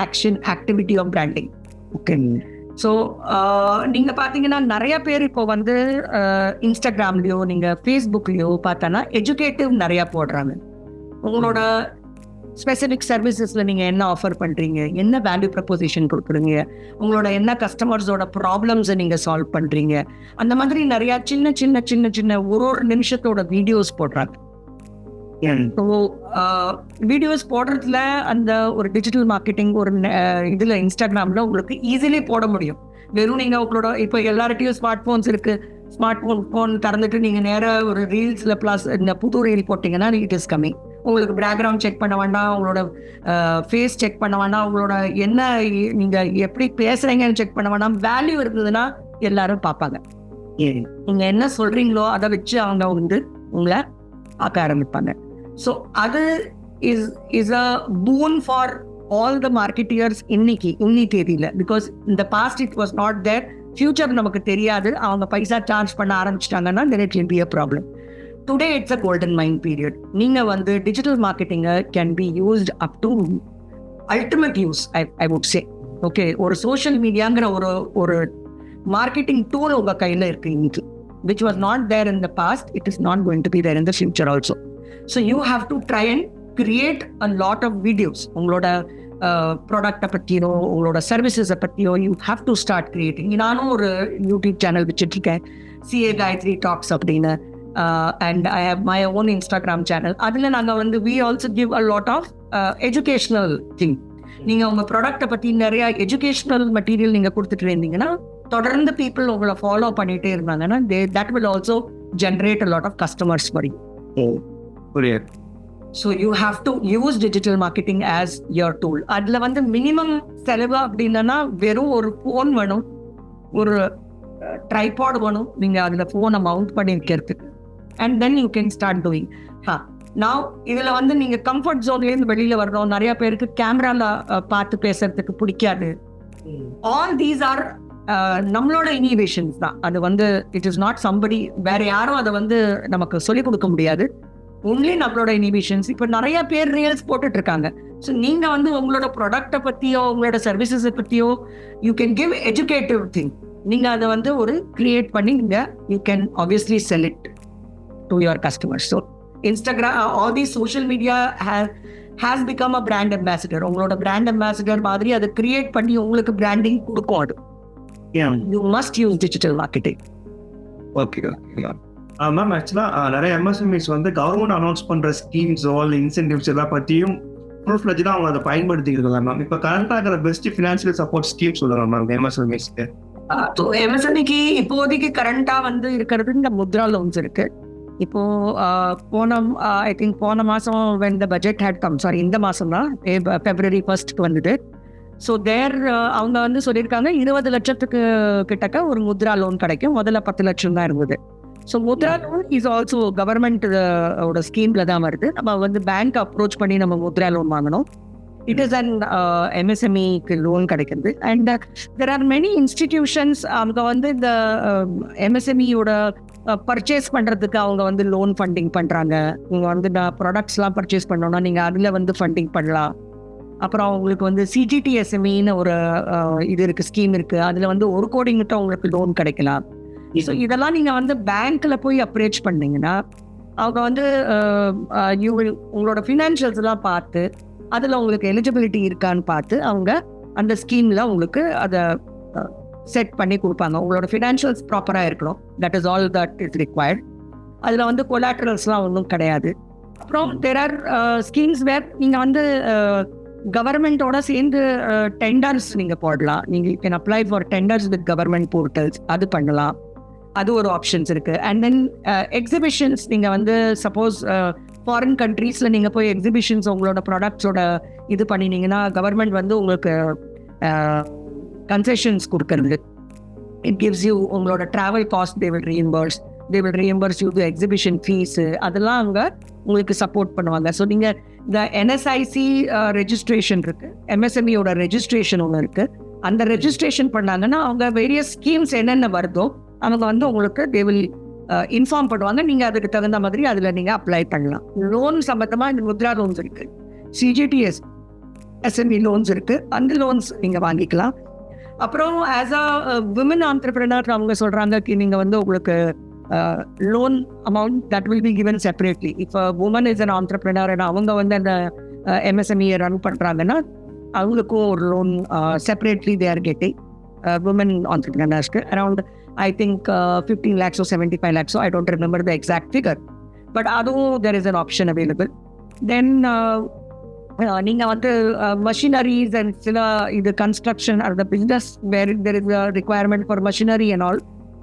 activity of branding. Okay. So நீங்க பாத்தீங்கன்னா நிறைய பேர் இப்போ வந்து இன்ஸ்டாகிராம்லயோ நீங்க ஃபேஸ்புக்லயோ பார்த்தானா எஜுகேட்டிவ் நிறைய போடுறாங்க. உங்களோட ஸ்பெசிஃபிக் சர்வீசஸ்ல நீங்க என்ன ஆஃபர் பண்றீங்க, என்ன வேல்யூ ப்ரப்போசிஷன் கொடுக்குறீங்க, உங்களோட என்ன கஸ்டமர்ஸோட ப்ராப்ளம்ஸை நீங்க சால்வ் பண்றீங்க, அந்த மாதிரி நிறைய சின்ன சின்ன சின்ன சின்ன ஒரு நிமிஷத்தோட வீடியோஸ் போடுறாங்க. ஸோ வீடியோஸ் போடுறதுல அந்த ஒரு டிஜிட்டல் மார்க்கெட்டிங் ஒரு இதுல இன்ஸ்டாகிராம்ல உங்களுக்கு ஈஸிலி போட முடியும். வெறும் நீங்க உங்களோட இப்போ எல்லார்ட்டையும் ஸ்மார்ட் போன்ஸ் இருக்கு, ஸ்மார்ட் போன் திறந்துட்டு நீங்க நேராக ஒரு ரீல்ஸ்ல பிளஸ் இந்த புது ரீல் போட்டீங்கன்னா இட் இஸ் கம்மிங். உங்களுக்கு பேக்ரவுண்ட் செக் பண்ண வேண்டாம், உங்களோட ஃபேஸ் செக் பண்ண வேண்டாம், உங்களோட என்ன நீங்க எப்படி பேசுறீங்கன்னு செக் பண்ண வேண்டாம். வேல்யூ இருந்ததுன்னா எல்லாரும் பார்ப்பாங்க. நீங்க என்ன சொல்றீங்களோ அதை வச்சு அவங்க வந்து உங்களை பார்க்க ஆரம்பிப்பாங்க. ஸோ அது is a boon for all the marketers இன்னி தேதியில. பிகாஸ் இந்த past it was not there, future நமக்கு தெரியாது. அவங்க பைசா சார்ஜ் பண்ண ஆரம்பிச்சிட்டாங்கன்னா then it will be a problem. Today it's a golden mine period. நீங்க வந்து digital marketing can be used up to ultimate use I would say. Okay, ஒரு social மீடியாங்கிற ஒரு marketing tool உங்க கையில இருக்கு இன்னைக்கு, which was not there in the past. It is not going to be there in the future also. So you have to try and create a lot of videos. உங்களோட ப்ராடக்டை பற்றியோ உங்களோட சர்வீசஸை பற்றியோ you have to start creating. நானும் ஒரு YouTube channel வச்சுட்ருக்கேன், CA Gayatri Talks அப்படின்னு. And I have my own Instagram channel. அதில் நாங்கள் வந்து we also give a lot of educational thing. நீங்கள் உங்கள் ப்ராடக்டை பற்றி நிறைய எஜுகேஷ்னல் மெட்டீரியல் நீங்கள் கொடுத்துட்டு இருந்தீங்கன்னா தொடர்ந்து பீப்புள் உங்களை ஃபாலோ பண்ணிகிட்டே இருந்தாங்கன்னா that will also generate a lot of customers for you. புரியுது. So you have to use digital marketing as your tool. அதில் வந்து மினிமம் செலவு அப்படின்னா வெறும் ஒரு ஃபோன் வேணும், ஒரு ட்ரைபாட் வேணும், நீங்கள் அதில் ஃபோனை மவுண்ட் பண்ணி வைக்கிறதுக்கு. And then you can start doing. Now இதில் வந்து நீங்கள் கம்ஃபர்ட் ஜோன்லேருந்து வெளியில் வரணும். நிறைய பேருக்கு கேமராவில் பார்த்து பேசுறதுக்கு பிடிக்காது. All these are நம்மளோட இனிவேஷன்ஸ் தான். அது வந்து இட் இஸ் நாட் சம்படி, வேற யாரும் அதை வந்து நமக்கு சொல்லிக் கொடுக்க முடியாது. ஒன்லி நம்மளோட இனிவேஷன்ஸ். இப்போ நிறைய பேர் ரீல்ஸ் போட்டுட்டு இருக்காங்க. ஸோ நீங்க வந்து உங்களோட ப்ராடக்டை பத்தியோ உங்களோட சர்வீசஸை பத்தியோ you can give educative thing. நீங்க அதை வந்து ஒரு கிரியேட் பண்ணி you can obviously sell it to your customers. So Instagram, all the social media has become a brand ambassador. உங்களோட பிராண்ட் அம்பாசிடர் மாதிரி அதை கிரியேட் பண்ணி உங்களுக்கு பிராண்டிங் கொடுக்கும். அது you must use digital marketing. Okay ma'am, ஆக்சுவலாக நிறைய எம்எஸ்எம்இஸ் வந்து கவர்மெண்ட் அனௌன்ஸ் பண்ணுற ஸ்கீம்ஸ் ஆல் இன்சென்டிவ்ஸ் எல்லாம் பற்றியும் ஃபுல் ஃப்ளெஜ்டாக அவங்க அதை பயன்படுத்திக்கிட்டு இருக்காங்க மேம். இப்போ கரண்டாக இருக்கிற பெஸ்ட் ஃபினான்ஷியல் சப்போர்ட் ஸ்கீம் சொல்லுறாங்க மேம் எம்எஸ்எம்இஸ்க்கு. எம்எஸ்எம்இக்கு இப்போதைக்கு கரண்டா வந்து இருக்கிறது இந்த முத்ரா லோன்ஸ் இருக்கு. இப்போ ஐ திங்க் போன மாசம் when the budget had come, sorry இந்த மாசம் தான் February 1st வந்தது. ஸோ அவங்க வந்து சொல்லியிருக்காங்க 20 லட்சத்துக்கு கிட்டக்க ஒரு முத்ரா லோன் கிடைக்கும். முதல்ல 10 லட்சம் தான் இருந்தது. So Mudra loan is also government ஓட ஸ்கீம்ல தான் வருது. நம்ம வந்து பேங்க் அப்ரோச் பண்ணி நம்ம முத்ரா லோன் வாங்கணும். இட் இஸ் அண்ட் MSMEக்கு லோன் கிடைக்கிறது. And there are many institutions அவங்க வந்து இந்த MSMEயோட பர்ச்சேஸ் பண்ணுறதுக்கு அவங்க வந்து லோன் ஃபண்டிங் பண்ணுறாங்க. நீங்கள் வந்து ப்ராடக்ட்ஸ்லாம் பர்ச்சேஸ் பண்ணோன்னா நீங்கள் அதில் வந்து ஃபண்டிங் பண்ணலாம். அப்புறம் உங்களுக்கு வந்து சிஜிடிஎஸ்எம்இன்னு ஒரு இது இருக்குது, ஸ்கீம் இருக்குது. அதில் வந்து 1 கோடி கிட்ட உங்களுக்கு லோன் கிடைக்கலாம். ஸோ இதெல்லாம் நீங்கள் வந்து பேங்க்கில் போய் அப்ரோச் பண்ணீங்கன்னா அவங்க வந்து உங்களோட ஃபினான்ஷியல்ஸ்லாம் பார்த்து அதில் உங்களுக்கு எலிஜிபிலிட்டி இருக்கான்னு பார்த்து அவங்க அந்த ஸ்கீமில் உங்களுக்கு அதை செட் பண்ணி கொடுப்பாங்க. உங்களோட ஃபினான்ஷியல்ஸ் ப்ராப்பராக இருக்கணும். That is all that is required. அதில் வந்து கொலாட்ரல்ஸ்லாம் ஒன்றும் கிடையாது. அப்புறம் தேர் ஆர் ஸ்கீம்ஸ் வேர் நீங்கள் வந்து கவர்மெண்ட்டோட சேர்ந்து டெண்டர்ஸ் நீங்கள் போடலாம். நீங்கள் can apply for tenders with government portals, அது பண்ணலாம். அது ஒரு ஆப்ஷன்ஸ் இருக்குது. அண்ட் தென் எக்ஸிபிஷன்ஸ், நீங்கள் வந்து சப்போஸ் ஃபாரின் கண்ட்ரீஸில் நீங்கள் போய் எக்ஸிபிஷன்ஸ் உங்களோட ப்ராடக்ட்ஸோட இது பண்ணினீங்கன்னா கவர்மெண்ட் வந்து உங்களுக்கு கன்செஷன்ஸ் கொடுக்கறது. இட் கிவ்ஸ் யூ உங்களோட travel cost they will reimburse you to exhibition fees, அதெல்லாம் அவங்க உங்களுக்கு சப்போர்ட் பண்ணுவாங்க. ஸோ நீங்கள் இந்த என்எஸ்ஐசி ரெஜிஸ்ட்ரேஷன் இருக்குது, எம்எஸ்எம்இயோட ரெஜிஸ்ட்ரேஷன் ஒன்று இருக்குது. அந்த ரெஜிஸ்ட்ரேஷன் பண்ணாங்கன்னா அவங்க வேரியஸ் ஸ்கீம்ஸ் என்னென்ன வருதோ அவங்க வந்து உங்களுக்கு தே வில் இன்ஃபார்ம் பண்ணுவாங்க. நீங்கள் அதுக்கு தகுந்த மாதிரி அதில் நீங்கள் அப்ளை பண்ணலாம். லோன் சம்மந்தமாக இந்த முத்ரா லோன்ஸ் இருக்குது, சிஜிடிஎஸ் எஸ்எம்இ லோன்ஸ் இருக்குது, அந்த லோன்ஸ் நீங்கள் வாங்கிக்கலாம். அப்புறம் ஆஸ் அ விமன் ஆண்டர்பிரினர் அவங்க சொல்கிறாங்க நீங்கள் வந்து உங்களுக்கு loan amount that will be given separately. இப்போ உமன் இஸ் அன் ஆண்டர்பிரினர் அவங்க வந்து அந்த எம்எஸ்எம்இயை ரன் பண்ணுறாங்கன்னா அவங்களுக்கும் ஒரு loan separately they are getting. women entrepreneurs around I think 15 lakhs or 75 lakhs, so I don't remember the exact figure, but although there is an option available. Then நீங்கள் வந்து machineries and சில இது construction or the business where there is a requirement for machinery and all,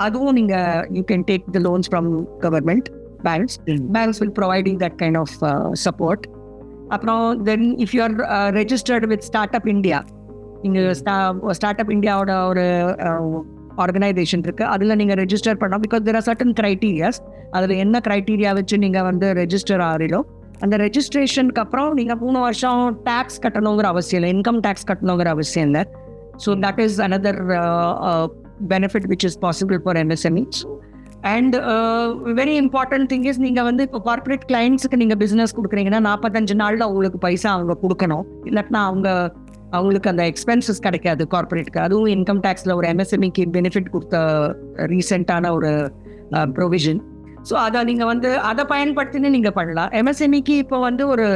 அதுவும் நீங்கள் you can take the loans from government banks. Banks will provide you that kind of support. அப்புறம் then if you are registered with Startup India, இங்கே startup இந்தியாவோட ஒரு organisation இருக்குது, அதில் நீங்கள் register பண்ணலாம். Because there are certain criterias. அதில் என்ன க்ரைட்டீரியா வச்சு நீங்கள் வந்து ரெஜிஸ்டர் ஆகிறீங்களோ அந்த ரெஜிஸ்ட்ரேஷனுக்கு அப்புறம் நீங்கள் 3 வருஷம் டேக்ஸ் கட்டணுங்கிற அவசியம் இல்லை, இன்கம் டேக்ஸ் கட்டணுங்கிற அவசியம் இல்லை. So that is another benefit which is possible for MSMEs. And very important thing is நீங்கள் வந்து இப்போ கார்பரேட் கிளைண்ட்ஸுக்கு நீங்கள் பிஸ்னஸ் கொடுக்குறீங்கன்னா 45 நாளில் அவங்களுக்கு பைசா அவங்க கொடுக்கணும். இல்லாட்டினா அவங்களுக்கு அந்த எக்ஸ்பென்சஸ் கிடைக்காது கார்பரேட்டுக்கு. அதுவும் இன்கம் டேக்ஸில் ஒரு எம்எஸ்எம்இக்கு பெனிஃபிட் கொடுத்த ரீசெண்டான ஒரு ப்ரொவிஷன். ஸோ அதை நீங்கள் வந்து அதை பயன்படுத்தினு நீங்கள் பண்ணலாம். எம்எஸ்எம்இக்கு இப்போ வந்து ஒரு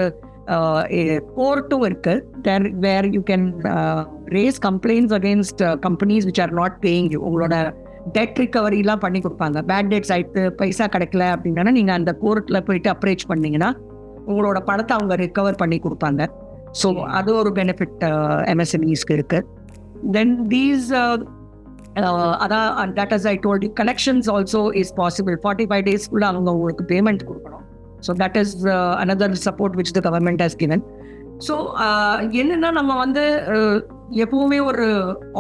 கோர்ட்டும் இருக்குது where you can raise complaints against companies which are not paying you. உங்களோட டெட் ரிகவரிலாம் பண்ணி கொடுப்பாங்க. பேட் டெட்ஸ் ஆகிட்டு பைசா கிடைக்கல அப்படின்னா நீங்கள் அந்த கோர்ட்டில் போயிட்டு அப்ரோச் பண்ணிங்கன்னா உங்களோட பணத்தை அவங்க ரிகவர் பண்ணி கொடுப்பாங்க. ஸோ அது ஒரு பெனிஃபிட் எம்எஸ்எம்இஸ்க்கு இருக்குது. தென் தீஸ் அதான் that is I told you, collections also is possible. 45 டேஸ்க்குள்ளே அவங்க உங்களுக்கு பேமெண்ட் கொடுக்கணும். So that is another support which the government has given. So என்னென்னா நம்ம வந்து எப்பவுமே ஒரு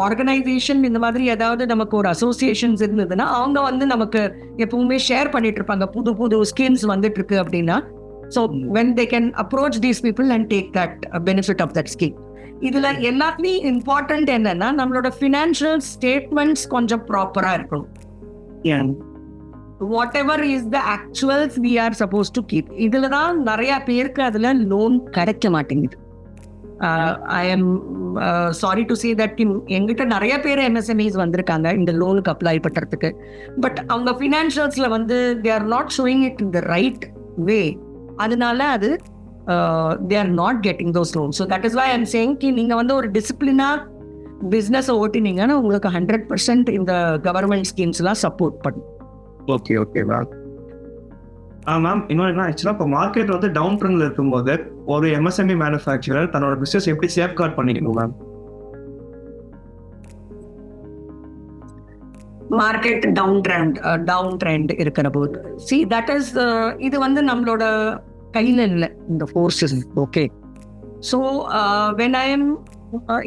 ஆர்கனைசேஷன் இந்த மாதிரி ஏதாவது நமக்கு ஒரு அசோசியேஷன்ஸ் இருந்ததுன்னா அவங்க வந்து நமக்கு எப்பவுமே ஷேர் பண்ணிட்டு இருப்பாங்க புது புது ஸ்கீம்ஸ் வந்துட்டு இருக்கு அப்படின்னா. So when they can approach these people and take that benefit of that scheme. இதுல எல்லாத்துலயும் இம்பார்ட்டன்ட் என்னன்னா நம்மளோட ஃபினான்ஷியல் ஸ்டேட்மெண்ட்ஸ் கொஞ்சம் ப்ராப்பரா இருக்கணும். whatever is the actuals we are supposed to keep. இதுல தான் நிறைய பேருக்கு அதுல லோன் கிடைக்க மாட்டேங்குது. I am sorry to say that எங்கிட்ட நிறைய பேர் எம்எஸ்எம்இஸ் வந்திருக்காங்க இந்த லோனுக்கு அப்ளை பண்ணுறதுக்கு. பட் அவங்க ஃபினான்ஷியல்ஸ்ல வந்து they are not showing it in the right way. அதனால அது they are not getting those loans. So that is why I'm saying ki நீங்க வந்து ஒரு டிசிப்ளினா பிஸ்னஸை ஓட்டினீங்கன்னா உங்களுக்கு 100% இந்த கவர்மெண்ட் ஸ்கீம்ஸ்லாம் சப்போர்ட் பண்ணும். Okay ma'am. மேம் இன்னொன்று ஆக்சுவலாக இப்போ மார்க்கெட் வந்து டவுன் ட்ரெண்டில் இருக்கும்போது ஒரு எம்எஸ்எம்இ மேனுஃபேக்சரர் தன்னோட பிஸ்னஸ் எப்படி சேஃப்கார்ட் பண்ணிக்கணும் மேம்? மார்க்கெட் டவுன் ட்ரெண்ட் இருக்கிற போது தட் இஸ் இது வந்து நம்மளோட கையில் இல்லை இந்த forces. Okay, so when I am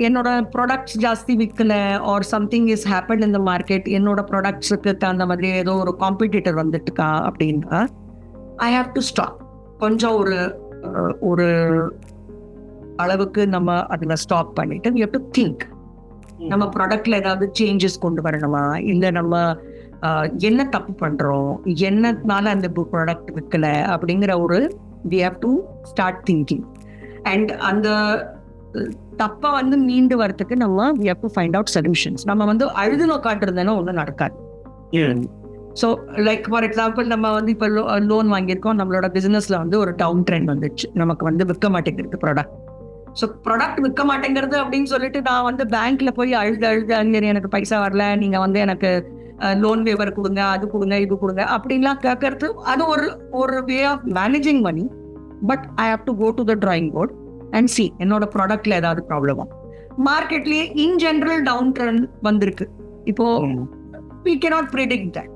என்னோட ப்ராடக்ட்ஸ் ஜாஸ்தி விற்கல or something is happen in the market, என்னோட ப்ராடக்ட்ஸுக்கு அந்த மாதிரி ஏதோ ஒரு காம்படிட்டர் வந்துட்டுக்கா அப்படின்னா ஐ ஹாவ் டு ஸ்டாப். கொஞ்சம் ஒரு அளவுக்கு நம்ம அதில் ஸ்டாப் பண்ணிட்டு வி ஹேவ் டு திங்க் நம்ம ப்ராடக்ட்ல ஏதாவது சேஞ்சஸ் கொண்டு வரணுமா, இல்லை நம்ம என்ன தப்பு பண்றோம், என்னனால அந்த ப்ராடக்ட் விற்கல அப்படிங்கிற ஒரு we have to start thinking. And அந்த தப்பை வந்து மீண்டு வரத்துக்கு நம்ம we have to find out solutions. நம்ம வந்து அழுது நோக்காட்டிருந்தேன்னா ஒன்றும் நடக்காது. ஸோ லைக் ஃபார் எக்ஸாம்பிள் நம்ம வந்து இப்போ லோன் வாங்கியிருக்கோம், நம்மளோட பிஸ்னஸில் வந்து ஒரு டவுன் ட்ரெண்ட் வந்துச்சு, நமக்கு வந்து விற்க மாட்டேங்கிறது ப்ராடக்ட். ஸோ ப்ராடக்ட் விற்க மாட்டேங்கிறது அப்படின்னு சொல்லிட்டு நான் வந்து பேங்க்ல போய் அழுது எனக்கு பைசா வரல, நீங்கள் வந்து எனக்கு லோன் வேவர் கொடுங்க, அது கொடுங்க, இது கொடுங்க அப்படின்லாம் கேட்கறது அது ஒரு way of managing money. But I have to go to the drawing board and see என்னோட ப்ராடக்ட்ல ஏதாவது ப்ராப்ளமா. மார்க்கெட்லயே இன் ஜென்ரல் டவுன் ட்ரெண்ட் வந்திருக்கு இப்போ, we cannot predict that.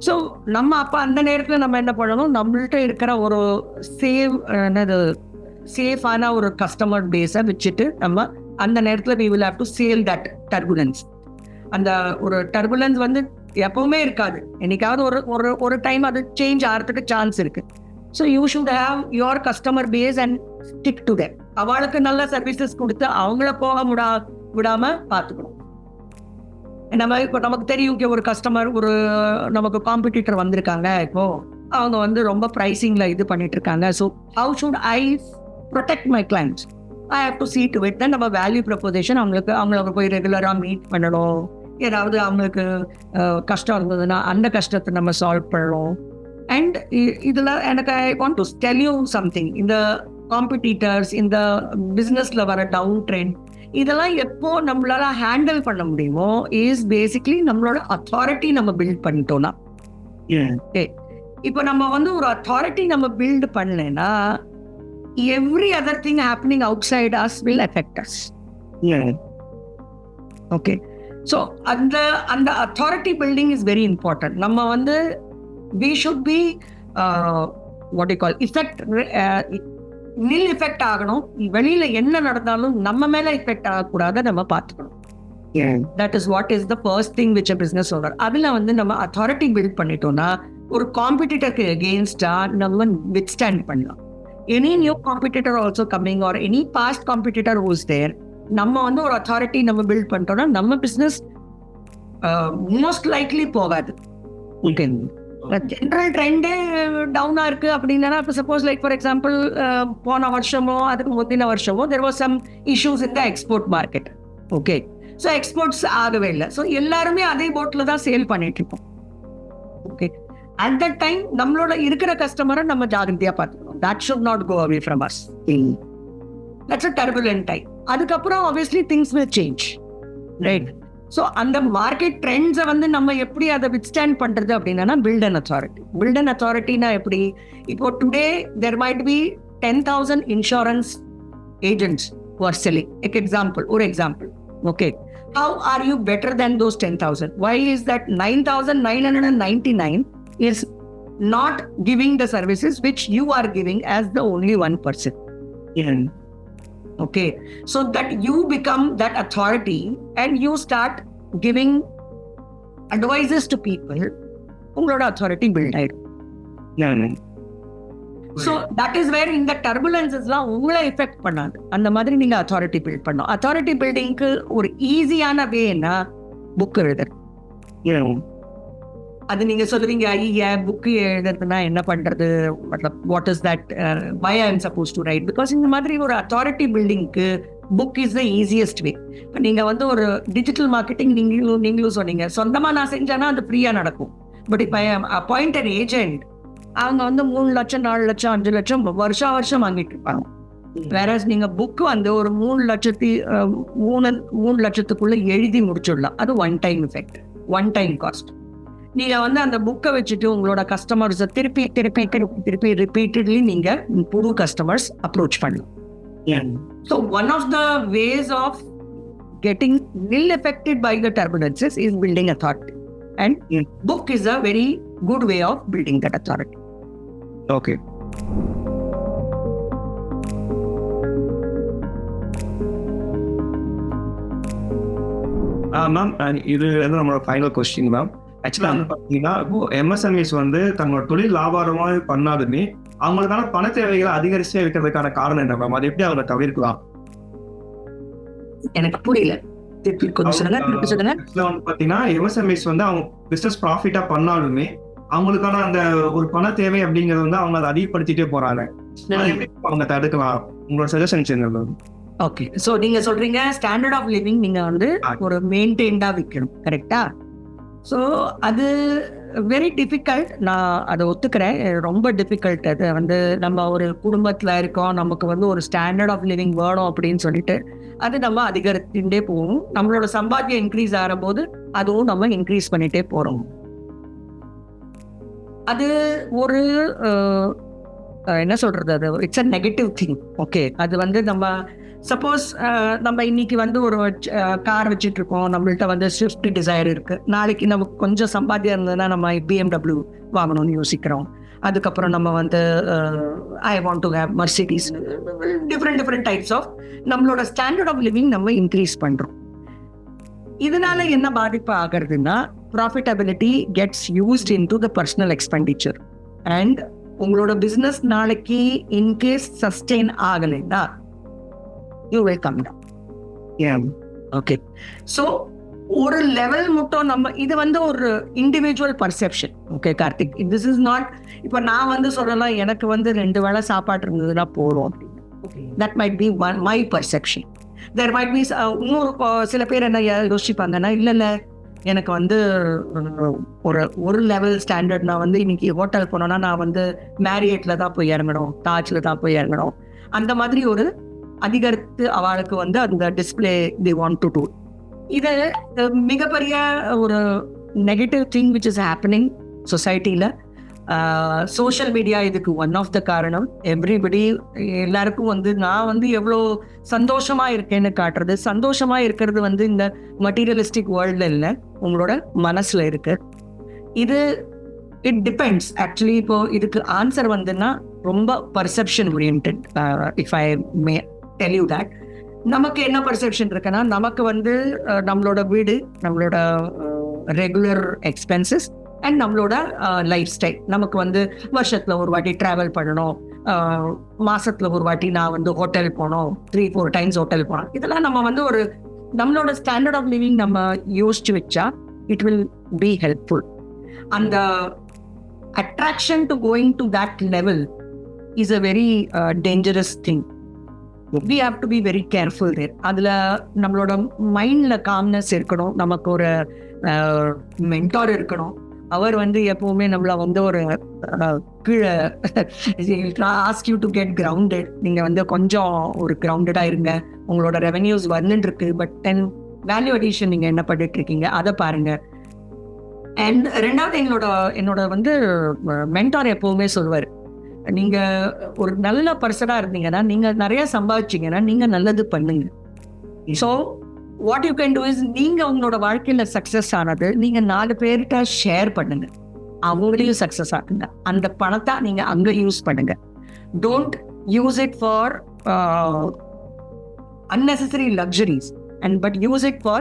So நம்ம அப்போ அந்த நேரத்தில் நம்ம என்ன பண்ணணும், நம்மள்ட்ட இருக்கிற ஒரு சேஃபான ஒரு கஸ்டமர் பேஸை வச்சுட்டு நம்ம அந்த நேரத்தில் we will have to sail that turbulence. அந்த ஒரு டர்புலன்ஸ் வந்து எப்பவுமே இருக்காது, என்னைக்காவது ஒரு டைம் அது சேஞ்ச் ஆகிறதுக்கு சான்ஸ் இருக்கு. So you should have your customer base and stick to them. அவளுக்கு நல்ல சர்வீசஸ் கொடுத்து அவங்கள போக விடாம பார்த்துக்கணும். நம்ம இப்போ நமக்கு தெரியும் ஒரு கஸ்டமர் நமக்கு காம்படிட்டர் வந்திருக்காங்க, இப்போ அவங்க வந்து ரொம்ப ப்ரைசிங்ல இது பண்ணிட்டு இருக்காங்க. So how should I protect my clients? I have to see to it. தான் நம்ம வேல்யூ ப்ரொபோசிஷன் அவங்களுக்கு போய் ரெகுலராக மீட் பண்ணணும். ஏதாவது அவங்களுக்கு கஷ்டம் இருந்ததுன்னா அந்த கஷ்டத்தை நம்ம சால்வ் பண்ணணும். அண்ட் இதில் எனக்கு ஐ want to tell you something. இந்த காம்படிட்டர்ஸ், இந்த பிஸ்னஸில் வர டவுன் ட்ரெண்ட், இதெல்லாம் எப்போ நம்மளால ஹேண்டில் பண்ண முடியுமோ இஸ் பேசிக்லி நம்மளோட அத்தாரிட்டி நம்ம பில்ட் பண்ணிட்டோம்னா. இப்போ நம்ம வந்து ஒரு அத்தாரிட்டி நம்ம பில்ட் பண்ணலைன்னா every other thing happening outside us will affect us. Okay. So அந்த authority building is very important. நம்ம வந்து we should be what do you call nil effect ஆகணும். வெளியில என்ன நடந்தாலும் நம்ம மேல எஃபெக்ட் ஆகக்கூடாத நம்ம பார்த்துக்கணும். That is what is the first thing which a business owner. அதுல வந்து நம்ம அத்தாரிட்டி பில்ட் பண்ணிட்டோம்னா ஒரு காம்படிட்டருக்கு அகெயின்ஸ்டா நம்ம வித்ஸ்டாண்ட் பண்ணலாம். Any new competitor also coming or any past competitor who's there, நம்ம வந்து ஒரு அத்தாரிட்டி நம்ம பில்ட் பண்ணிட்டோம்னா நம்ம பிஸ்னஸ் மோஸ்ட் லைக்லி போகாது. ஜென்ரல் ட்ரெண்டே டவுனா இருக்கு அப்படின்னா, இப்போ சப்போஸ் லைக் ஃபார் எக்ஸாம்பிள் போன வருஷமோ அதுக்கு முந்தின வருஷமோ there was some issues in the export market. Okay, so exports ஆகவே இல்லை. ஸோ எல்லாருமே அதே போட்டில் தான் சேல் பண்ணிட்டு இருக்கோம். ஓகே, at that time நம்மளோட இருக்கிற கஸ்டமரை நம்ம ஜாகிரதையா பார்த்துக்கணும். That should not go away from us. That's a turbulent time. அதுக்கப்புறம் obviously things will change, right? So அந்த மார்க்கெட் ட்ரெண்ட்ஸை வந்து நம்ம எப்படி அதை வித்ஸ்டாண்ட் பண்றது அப்படின்னா build an authority. Build an authority னா எப்படி? இப்போ today there might be 10,000 insurance agents who are selling. ஒரு example. Okay, how are you better than those 10,000? Why is that 9,999 is not giving the services which you are giving as the only one person? Okay, so that you become that authority and you start giving advices to people, உங்களோட authority build ஆயிடும். So that is where in the turbulences எல்லாம் உங்களை effect பண்ணாது. அந்த மாதிரி நீங்க authority build பண்ணணும். authority buildingக்கு ஒரு ஈஸியான வேனா புக் எழுதுறது. அது நீங்க சொல்லுவீங்க, ஐயா புக்கு எழுதுறதுனா என்ன பண்றது, what is that, why I am suppose to write, because இந்த மாதிரி ஒரு அத்தாரிட்டி பில்டிங்க்கு book is the easiest way. இப்போ நீங்க வந்து ஒரு டிஜிட்டல் மார்க்கெட்டிங் நீங்களும் சொன்னீங்க, சொந்தமா நான் செஞ்சேன்னா அது ஃப்ரீயா நடக்கும். பட் இப்போ அப்பாயிண்டட் ஏஜென்ட் அவங்க வந்து 3 லட்சம் 4 லட்சம் 5 லட்சம் வருஷம் வாங்கிட்டு இருப்பாங்க. வேற நீங்க புக் வந்து ஒரு 3 லட்சத்துக்குள்ள எழுதி முடிச்சிடலாம். அது one time effect, one time cost. நீங்க வந்து அந்த புக்கை வச்சுட்டு உங்களோட கஸ்டமர்ஸை திருப்பி ரிப்பீட்டட்லி நீங்க புது கஸ்டமர்ஸ் அப்ரோச் பண்ணலாம். So one of the ways of getting nil affected by the turbulences is building authority, and book is a very good way of building that authority. Okay. Ma'am, இது வந்து நம்மளோட final question ma'am. ஆக்சுவலாக வந்து பார்த்தீங்கன்னா இப்போ MSMEs வந்து தங்களோட தொழில் லாபகரமாக பண்ணாலுமே அவங்களுக்கான பண தேவைகளை அதிகரிச்சே இருக்கிறதுக்கான காரணம் என்ன மேம்? அது எப்படி அவங்க தவிர்க்கலாம்? எனக்கு புரியல. கொஞ்சம் சொல்லுங்க, திருப்பி சொல்லுங்க. ஆக்சுவலா வந்து பாத்தீங்கன்னா எம்எஸ்எம்இஸ் வந்து அவங்க பிசினஸ் ப்ராஃபிட்டா பண்ணாலுமே அவங்களுக்கான அந்த ஒரு பண தேவை அப்படிங்கறது வந்து அவங்க அதை அதிகப்படுத்திட்டே போறாங்க. அதை எப்படி அவங்க தடுக்கலாம்? உங்களோட சஜஷன்ஸ் என்ன? ஓகே, ஸோ நீங்க சொல்றீங்க ஸ்டாண்டர்ட் ஆஃப் லிவிங் நீங்க வந்து ஒரு மெயின்டைன்டா விற்கணும், கரெக்டா? ஸோ அது வெரி டிஃபிகல்ட், நான் அதை ஒத்துக்கிறேன். ரொம்ப டிஃபிகல்ட். அது வந்து நம்ம ஒரு குடும்பத்தில் இருக்கோம், நமக்கு வந்து ஒரு ஸ்டாண்டர்ட் ஆஃப் லிவிங் வேணும் அப்படின்னு சொல்லிட்டு அது நம்ம அதிகரிச்சுட்டே போகும். நம்மளோட சம்பாத்தியம் இன்க்ரீஸ் ஆகும்போது அதுவும் நம்ம இன்க்ரீஸ் பண்ணிட்டே போறோம். அது ஒரு என்ன சொல்றது, அது it's a negative thing. Okay, அது வந்து நம்ம சப்போஸ் நம்ம இன்னைக்கு வந்து ஒரு கார் வச்சுட்டு இருக்கோம், நம்மள்ட்ட வந்து ஸ்விஃப்ட் டிசைர் இருக்கு, நாளைக்கு நமக்கு கொஞ்சம் சம்பாத்தியம் இருந்ததுன்னா நம்ம BMW வாங்கணும்னு யோசிக்கிறோம். அதுக்கப்புறம் நம்ம வந்து I want to have Mercedes, different types of நம்மளோட ஸ்டாண்டர்ட் ஆஃப் லிவிங் நம்ம இன்க்ரீஸ் பண்றோம். இதனால என்ன பாதிப்பு ஆகுறதுன்னா profitability gets used in to the personal expenditure and உங்களோட பிஸ்னஸ் நாளைக்கு இன்கேஸ் சஸ்டெயின் ஆகலைன்னா you will come down. Okay, so ஒரு லெவல் மட்டும் நம்ம இது வந்து ஒரு individual perception. Okay Karthik, this is not இப்போ நான் வந்து சொல்லலாம் எனக்கு வந்து 2 வேளை சாப்பாடு இருந்ததுன்னா போறோம் அப்படின்னு. That might be my perception. There might be இன்னொரு சில பேர் என்ன யோசிப்பாங்கன்னா, இல்லை எனக்கு வந்து ஒரு லெவல் ஸ்டாண்டர்ட், நான் வந்து இன்னைக்கு ஹோட்டல் போனோன்னா நான் வந்து மேரியட்ல தான் போய் இறங்கணும், தாஜ்ல தான் போய் இறங்கணும், அந்த மாதிரி ஒரு அதிகரித்து அவளுக்கு வந்து அந்த display they want to do. இது மிகப்பெரிய ஒரு negative thing which is happening சொசைட்டியில். சோஷியல் மீடியா இதுக்கு ஒன் ஆஃப் த காரணம். எவ்ரிபடி எல்லாருக்கும் வந்து நான் வந்து எவ்வளோ சந்தோஷமா இருக்கேன்னு காட்டுறது. சந்தோஷமா இருக்கிறது வந்து இந்த மெட்டீரியலிஸ்டிக் வேர்ல்டில் இல்லை, உங்களோட மனசுல இருக்கு. இது இட் டிபெண்ட்ஸ் ஆக்சுவலி. இப்போ இதுக்கு ஆன்சர் வந்துன்னா ரொம்ப perception oriented. If I May tell you that, நமக்கு என்ன பர்செப்ஷன் இருக்குன்னா, நமக்கு வந்து நம்மளோட வீடு, நம்மளோட ரெகுலர் எக்ஸ்பென்சஸ் அண்ட் நம்மளோட லைஃப் ஸ்டைல், நமக்கு வந்து வருஷத்துல ஒரு வாட்டி ட்ராவல் பண்ணணும், மாசத்துல ஒரு வாட்டி நான் வந்து ஹோட்டல் போனோம், 3-4 டைம்ஸ் ஹோட்டல் போனோம். இதெல்லாம் நம்ம வந்து ஒரு நம்மளோட ஸ்டாண்டர்ட் ஆஃப் லிவிங் நம்ம யோசிச்சு வச்சா இட் வில் பி ஹெல்ப்ஃபுல். அந்த attraction to going to that level is a very dangerous thing. we have to be very careful there. அதுல நம்மளோட மைண்ட்ல காம்னஸ் இருக்கணும், நமக்கு ஒரு மென்டார் இருக்கணும். அவர் வந்து எப்பவுமே நம்மள வந்து ஒரு கீழே ask you to get grounded, நீங்க வந்து கொஞ்சம் ஒரு கிரவுண்டடா இருங்க, உங்களோட ரெவென்யூஸ் வந்துட்டு இருக்கு, பட் தென் வேல்யூ அடிஷன் நீங்க என்ன பண்ணிட்டு இருக்கீங்க அதை பாருங்க. அண்ட் ரெண்டாவது என்னோட வந்து மென்டார் எப்பவுமே சொல்வார், நீங்க ஒரு நல்ல பர்சனா இருந்தீங்கன்னா, நீங்க நிறைய சம்பாதிச்சீங்கன்னா நீங்க நல்லது பண்ணுங்க. So what you can do is, நீங்க உங்களோட வாழ்க்கையில சக்சஸ் ஆனது நீங்க 4 பேர்கிட்ட ஷேர் பண்ணுங்க, அவங்களையும் சக்சஸ் ஆகுங்க. அந்த பணத்தை நீங்க அங்க யூஸ் பண்ணுங்க. Don't use it for unnecessary luxuries and but use it for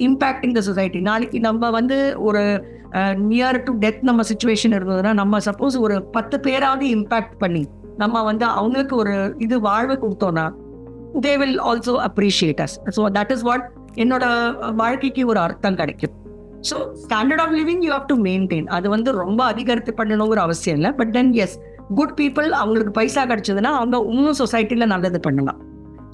impacting the society. நாளைக்கு நம்ம வந்து ஒரு நியர் டு டெத் நம்ம சிச்சுவேஷன் இருந்ததுன்னா, நம்ம சப்போஸ் ஒரு 10 பேராவது இம்பேக்ட் பண்ணி நம்ம வந்து அவங்களுக்கு ஒரு இது வாழ்வு கொடுத்தோம்னா, they will also appreciate us. So that is what என்னோட வாழ்க்கைக்கு ஒரு அர்த்தம் கிடைக்கும். So standard of living you have to maintain. அது வந்து ரொம்ப அதிகரித்து பண்ணணுங்கிற அவசியம் இல்லை. But then yes, good people, அவங்களுக்கு பைசா கிடைச்சதுன்னா அவங்க இன்னும் சொசைட்டியில் நல்லது பண்ணலாம்.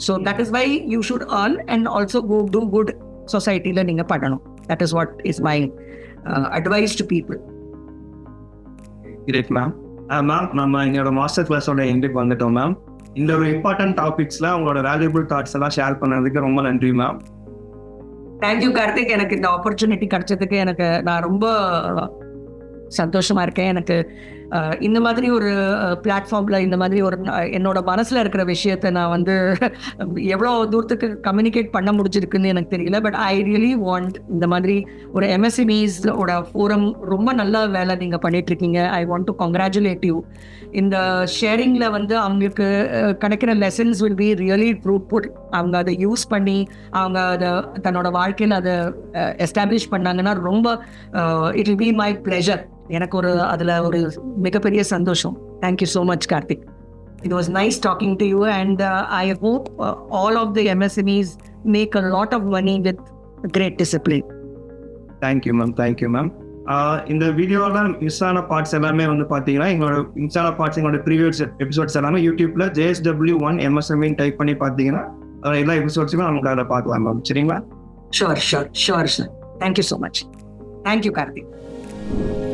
So that is why you should earn and also go do good சொசைட்டியில் நீங்கள் பண்ணணும். That is what is my advice to people. Great ma'am. Ma'am, நம்ம என்னோட மாஸ்டர் கிளாஸோட எண்டுக்கு வந்துட்டோம் மேம். இந்த ஒரு இம்பார்ட்டன்ட் டாபிக்ஸ்ல உங்களோட வேல்யூபிள் தாட்ஸ் எல்லாம் ஷேர் பண்ணதுக்கு ரொம்ப நன்றி மேம். தேங்க்யூ கார்த்திக். எனக்கு இந்த ஆப்பர்ச்சுனிட்டி கிடைச்சதுக்கு நான் ரொம்ப சந்தோஷமா இருக்கேன். எனக்கு இந்த மாதிரி ஒரு பிளாட்ஃபார்ம்ல இந்த மாதிரி ஒரு என்னோட மனசுல இருக்கிற விஷயத்த நான் வந்து எவ்வளோ தூரத்துக்கு கம்யூனிகேட் பண்ண முடிஞ்சிருக்குன்னு எனக்கு தெரியல. பட் ஐ ரியலி வாண்ட் இந்த மாதிரி ஒரு MSMEs ஓட ஃபோரம் ரொம்ப நல்ல வேலை நீங்க பண்ணிட்டு இருக்கீங்க. ஐ வாண்ட் டு கங்க்ராச்சுலேட் யூ. இந்த ஷேரிங்ல வந்து அவங்களுக்கு கிடைக்கிற lessons will be really fruitful. அவங்க அதை யூஸ் பண்ணி அவங்க அதை தன்னோட வாழ்க்கையில் அதை எஸ்டாப்ளிஷ் பண்ணாங்கன்னா ரொம்ப it will be my pleasure. எனக்கு அதில் ஒரு மிகப்பெரிய சந்தோஷம். Thank you so much Karthik. It was nice talking to you, and I hope all of the MSMEs make a lot of money with great discipline. Thank you ma'am. இந்த வீடியோவில் miss ஆன parts எல்லாமே வந்து பார்த்தீங்கன்னா எங்களோட மிஸ் ஆன பார்ட்ஸ் எங்களோட ப்ரீவியஸ் எபிசோட்ஸ் எல்லாமே யூடியூப்ல JSW1 MSME டைப் பண்ணி பார்த்தீங்கன்னா எல்லா எபிசோட்ஸுமே நமக்கு அதில் பார்க்கலாம் மேம். சரிங்களா? Sure. Thank you so much. Thank you Karthik.